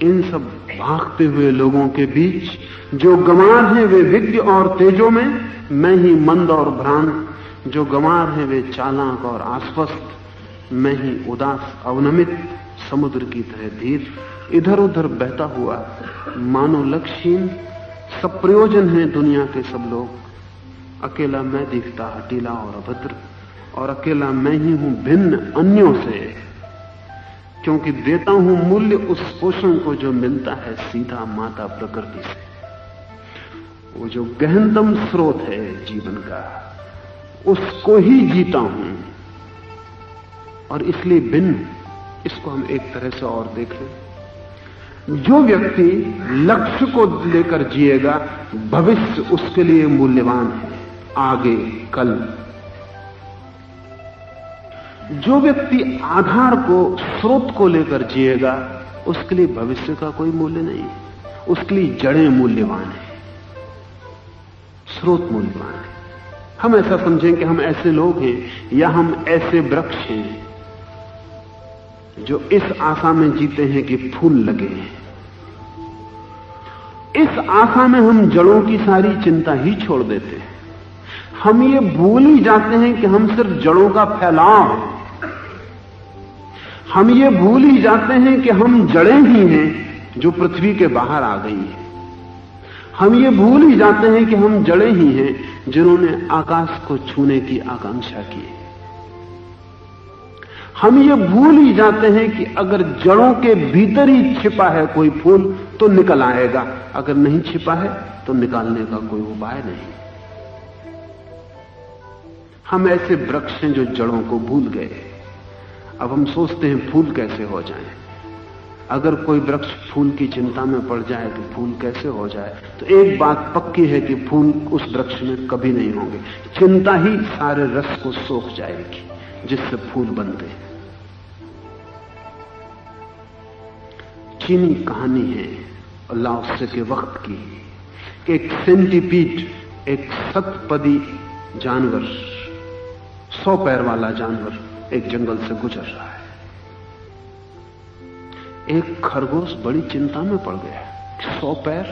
इन सब भागते हुए लोगों के बीच जो गंवार हैं वे विज्ञ और तेजों में, मैं ही मंद और भ्रांत। जो गंवार हैं वे चालाक और आश्वस्त, मैं ही उदास अवनमित, समुद्र की तरह धीर। इधर उधर बहता हुआ मानो लक्ष्यहीन, सब प्रयोजन है दुनिया के सब लोग। अकेला मैं दिखता हठीला और अभद्र, और अकेला मैं ही हूं भिन्न अन्यों से, क्योंकि देता हूं मूल्य उस पोषण को जो मिलता है सीधा माता प्रकृति से। वो जो गहनतम स्रोत है जीवन का, उसको ही जीता हूं, और इसलिए भिन्न। इसको हम एक तरह से और देख लें, जो व्यक्ति लक्ष्य को लेकर जिएगा, भविष्य उसके लिए मूल्यवान है, आगे कल। जो व्यक्ति आधार को, स्रोत को लेकर जिएगा, उसके लिए भविष्य का कोई मूल्य नहीं, उसके लिए जड़ें मूल्यवान है, स्रोत मूल्यवान है। हम ऐसा समझें कि हम ऐसे लोग हैं, या हम ऐसे वृक्ष हैं जो इस आशा में जीते हैं कि फूल लगे। इस आशा में हम जड़ों की सारी चिंता ही छोड़ देते हैं। हम ये भूल ही जाते हैं कि हम सिर्फ जड़ों का फैलाव हैं। हम ये भूल ही जाते हैं कि हम जड़ें ही हैं जो पृथ्वी के बाहर आ गई हैं। हम ये भूल ही जाते हैं कि हम जड़ें ही हैं जिन्होंने आकाश को छूने की आकांक्षा की। हम ये भूल ही जाते हैं कि अगर जड़ों के भीतर ही छिपा है कोई फूल तो निकल आएगा, अगर नहीं छिपा है तो निकालने का कोई उपाय नहीं। हम ऐसे वृक्ष हैं जो जड़ों को भूल गए। अब हम सोचते हैं फूल कैसे हो जाएं। अगर कोई वृक्ष फूल की चिंता में पड़ जाए कि फूल कैसे हो जाए, तो एक बात पक्की है कि फूल उस वृक्ष में कभी नहीं होंगे। चिंता ही सारे रस को सोख जाएगी जिससे फूल बनते हैं। चीनी कहानी है लाओ त्से के वक्त की कि एक सेंटीपीड, एक शतपदी जानवर, 100 पैर वाला जानवर एक जंगल से गुजर रहा है। एक खरगोश बड़ी चिंता में पड़ गया। 100 पैर,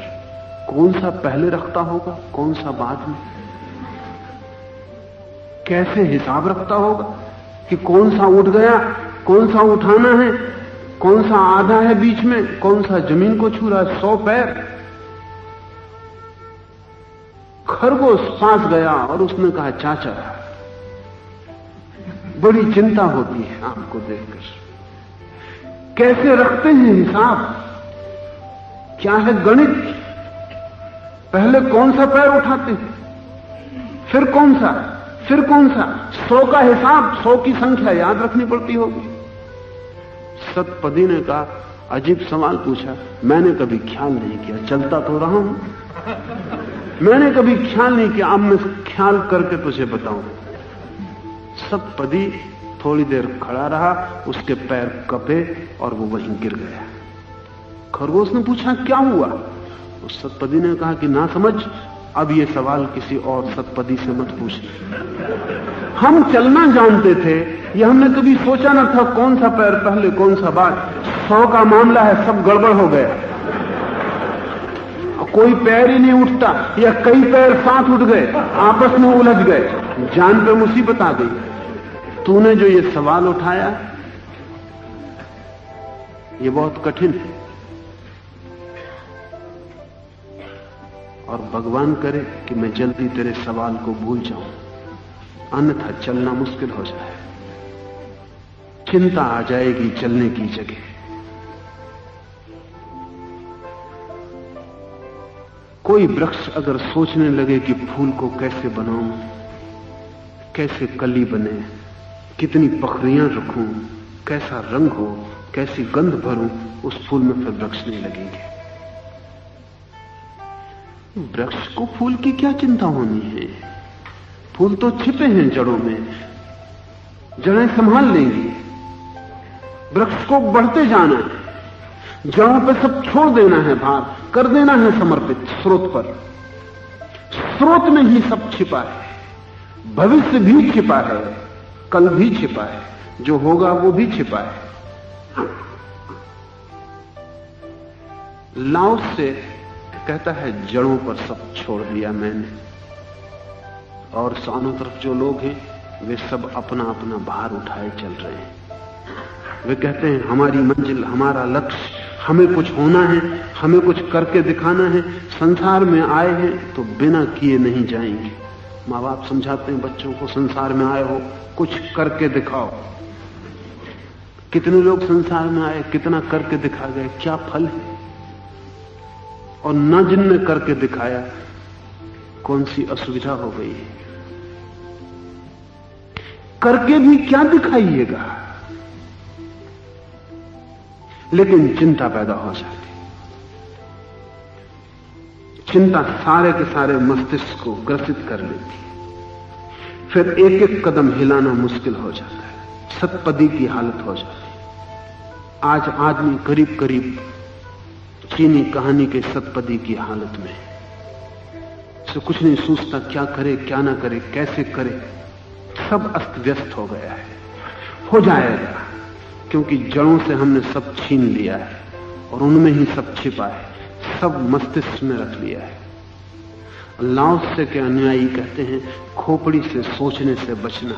कौन सा पहले रखता होगा, कौन सा बाद में, कैसे हिसाब रखता होगा कि कौन सा उठ गया, कौन सा उठाना है, कौन सा आधा है बीच में, कौन सा जमीन को छू रहा है। 100 पैर। खरगोश पास गया और उसने कहा, चाचा बड़ी चिंता होती है आपको देखकर, कैसे रखते हैं हिसाब, क्या है गणित, पहले कौन सा पैर उठाते हैं, फिर कौन सा, फिर कौन सा, 100 का हिसाब, 100 की संख्या याद रखनी पड़ती होगी। शतपदी ने कहा, अजीब सवाल पूछा, मैंने कभी ख्याल नहीं किया, चलता तो रहा हूं, मैंने कभी ख्याल नहीं किया, अब मैं ख्याल करके तुझे बताऊं। शतपदी थोड़ी देर खड़ा रहा, उसके पैर कपे और वो वहीं गिर गया। खरगोश ने पूछा, क्या हुआ? उस शतपदी ने कहा कि ना समझ, अब ये सवाल किसी और शतपदी से मत पूछना। हम चलना जानते थे, ये हमने कभी सोचा ना था कौन सा पैर पहले कौन सा बाद। 100 का मामला है, सब गड़बड़ हो गया, कोई पैर ही नहीं उठता या कई पैर साथ उठ गए, आपस में उलझ गए, जान पे मुसीबत आ गई। तूने जो ये सवाल उठाया ये बहुत कठिन है, और भगवान करे कि मैं जल्दी तेरे सवाल को भूल जाऊं, अन्यथा चलना मुश्किल हो जाए, चिंता आ जाएगी चलने की जगह। कोई वृक्ष अगर सोचने लगे कि फूल को कैसे बनाऊं, कैसे कली बने, कितनी पखरियां रखूं, कैसा रंग हो, कैसी गंध भरूं, उस फूल में फिर वृक्ष नहीं लगेंगे। वृक्ष को फूल की क्या चिंता होनी है? फूल तो छिपे हैं जड़ों में, जड़ें संभाल लेंगी। वृक्ष को बढ़ते जाना है, जड़ों पे सब छोड़ देना है, भार कर देना है समर्पित स्रोत पर। स्रोत में ही सब छिपा है, भविष्य भी छिपा है, कल भी छिपा है, जो होगा वो भी छिपा है। लाओ से कहता है, जड़ों पर सब छोड़ दिया मैंने, और चारों तरफ जो लोग हैं वे सब अपना अपना भार उठाए चल रहे हैं। वे कहते हैं, हमारी मंजिल, हमारा लक्ष्य, हमें कुछ होना है, हमें कुछ करके दिखाना है, संसार में आए हैं तो बिना किए नहीं जाएंगे। माँ बाप समझाते हैं बच्चों को, संसार में आए हो कुछ करके दिखाओ। कितने लोग संसार में आए, कितना करके दिखा गए, क्या फल है? और न जिनने करके दिखाया, कौन सी असुविधा हो गई? करके भी क्या दिखाइएगा? लेकिन चिंता पैदा हो जाती, चिंता सारे के सारे मस्तिष्क को ग्रसित कर लेती, फिर एक एक कदम हिलाना मुश्किल हो जाता है, शतपदी की हालत हो जाती है। आज आदमी करीब करीब चीनी कहानी के शतपदी की हालत में, से कुछ नहीं सोचता, क्या करे क्या ना करे, कैसे करे, सब अस्त व्यस्त हो गया है। हो जाएगा, क्योंकि जड़ों से हमने सब छीन लिया है और उनमें ही सब छिपा है, सब मस्तिष्क में रख लिया है। लाओ त्से के अनुयायी कहते हैं, खोपड़ी से सोचने से बचना।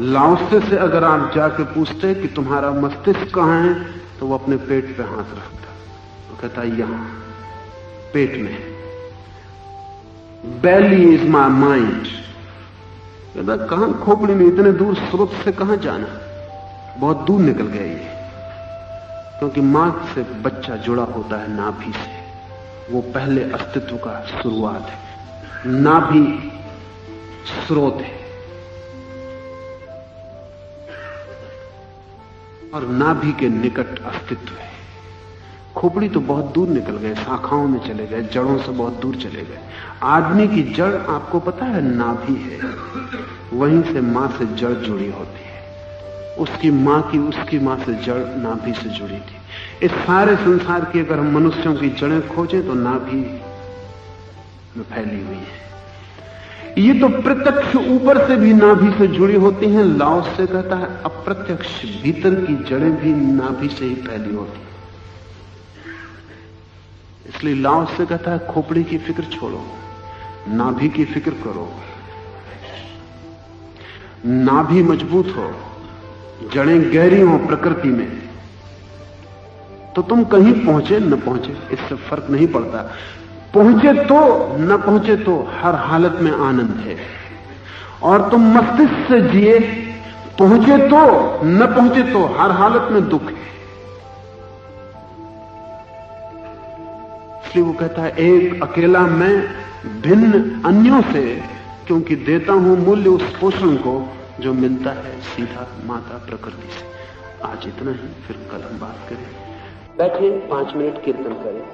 लाओ त्से से अगर आप जाके पूछते कि तुम्हारा मस्तिष्क कहां है, तो वो अपने पेट पे हाथ रखता, वो कहता यहां पेट में, बेली इज माई माइंड। कहता कहां खोपड़ी में, इतने दूर स्रोत से कहां जाना, बहुत दूर निकल गया ये, क्योंकि मां से बच्चा जुड़ा होता है नाभि से, वो पहले अस्तित्व का शुरुआत है। नाभि स्रोत है और नाभि के निकट अस्तित्व है। खोपड़ी तो बहुत दूर निकल गए, शाखाओं में चले गए, जड़ों से बहुत दूर चले गए। आदमी की जड़ आपको पता है नाभि है, वहीं से मां से जड़ जुड़ी होती है। उसकी मां से जड़ नाभि से जुड़ी थी। इस सारे संसार की अगर हम मनुष्यों की जड़ें खोजें तो नाभि में फैली हुई है। ये तो प्रत्यक्ष ऊपर से भी नाभि से जुड़ी होती हैं। लाओ से कहता है अप्रत्यक्ष भीतर की जड़ें भी नाभि से ही फैली होती हैं। इसलिए लाओ से कहता है खोपड़ी की फिक्र छोड़ो, नाभि की फिक्र करो। नाभि मजबूत हो, जड़ें गहरी हो प्रकृति में, तो तुम कहीं पहुंचे न पहुंचे इससे फर्क नहीं पड़ता। पहुंचे तो न पहुंचे तो हर हालत में आनंद है। और तुम मस्तिष्क से जिए, पहुंचे तो न पहुंचे तो हर हालत में दुख है। इसलिए वो कहता है एक अकेला मैं भिन्न अन्यों से, क्योंकि देता हूं मूल्य उस पोषण को जो मिलता है सीधा माता प्रकृति से। आज इतना ही, फिर कल हम बात करें। बैठे 5 मिनट कीर्तन करें।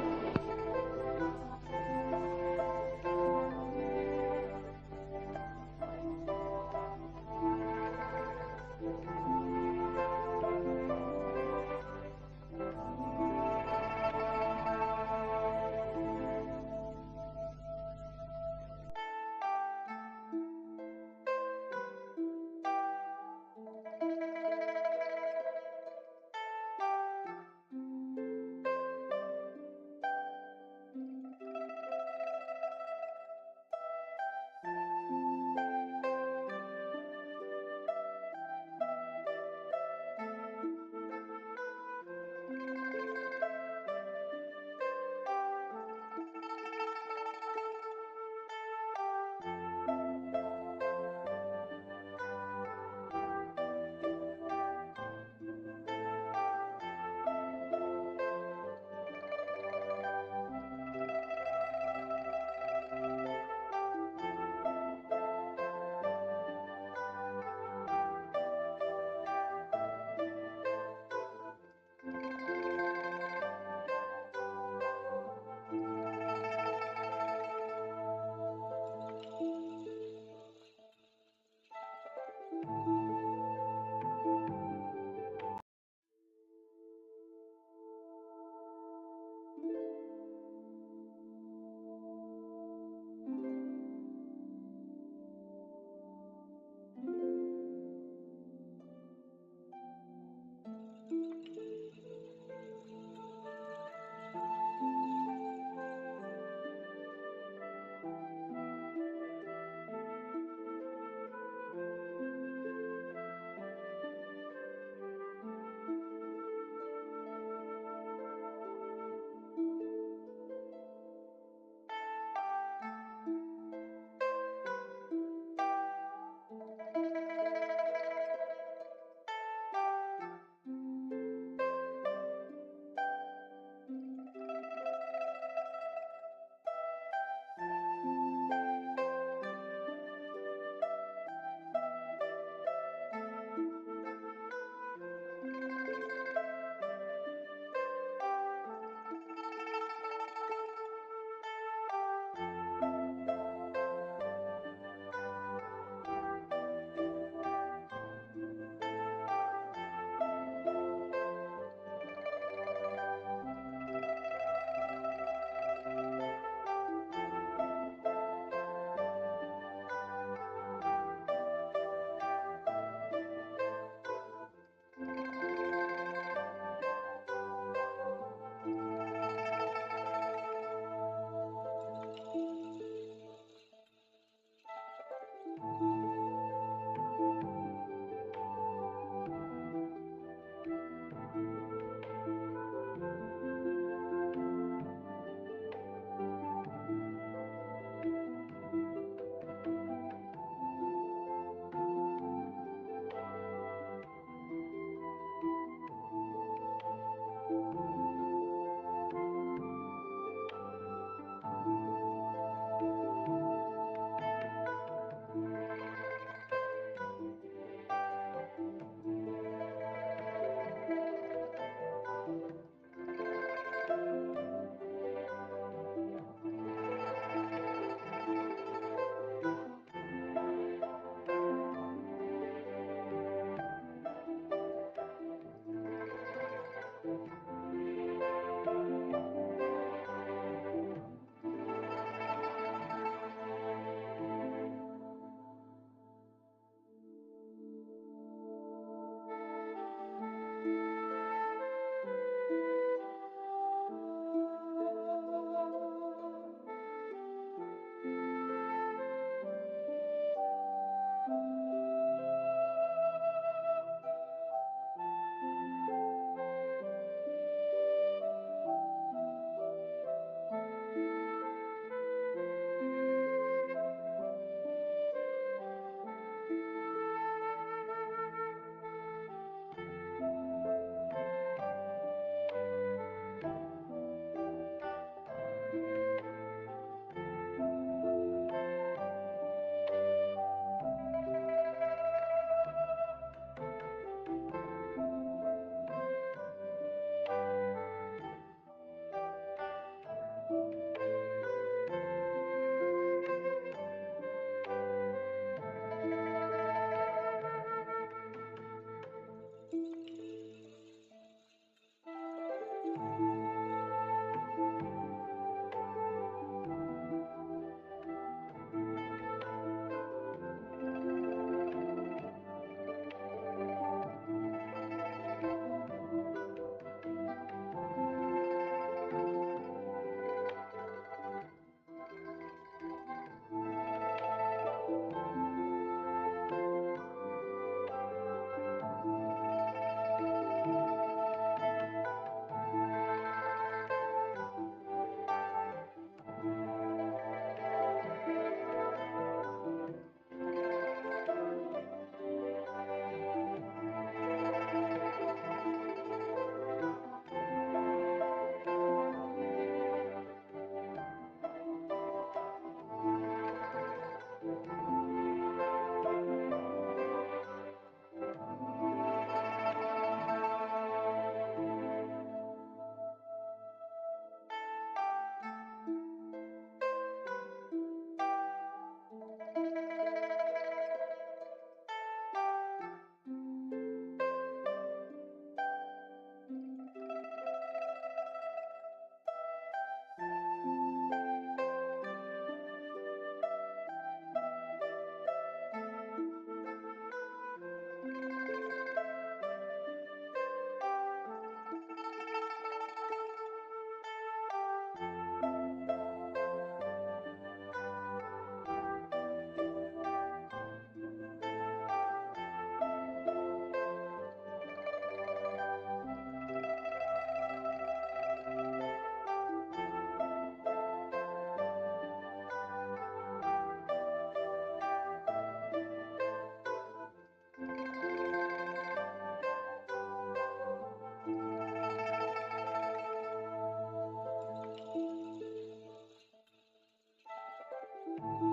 है।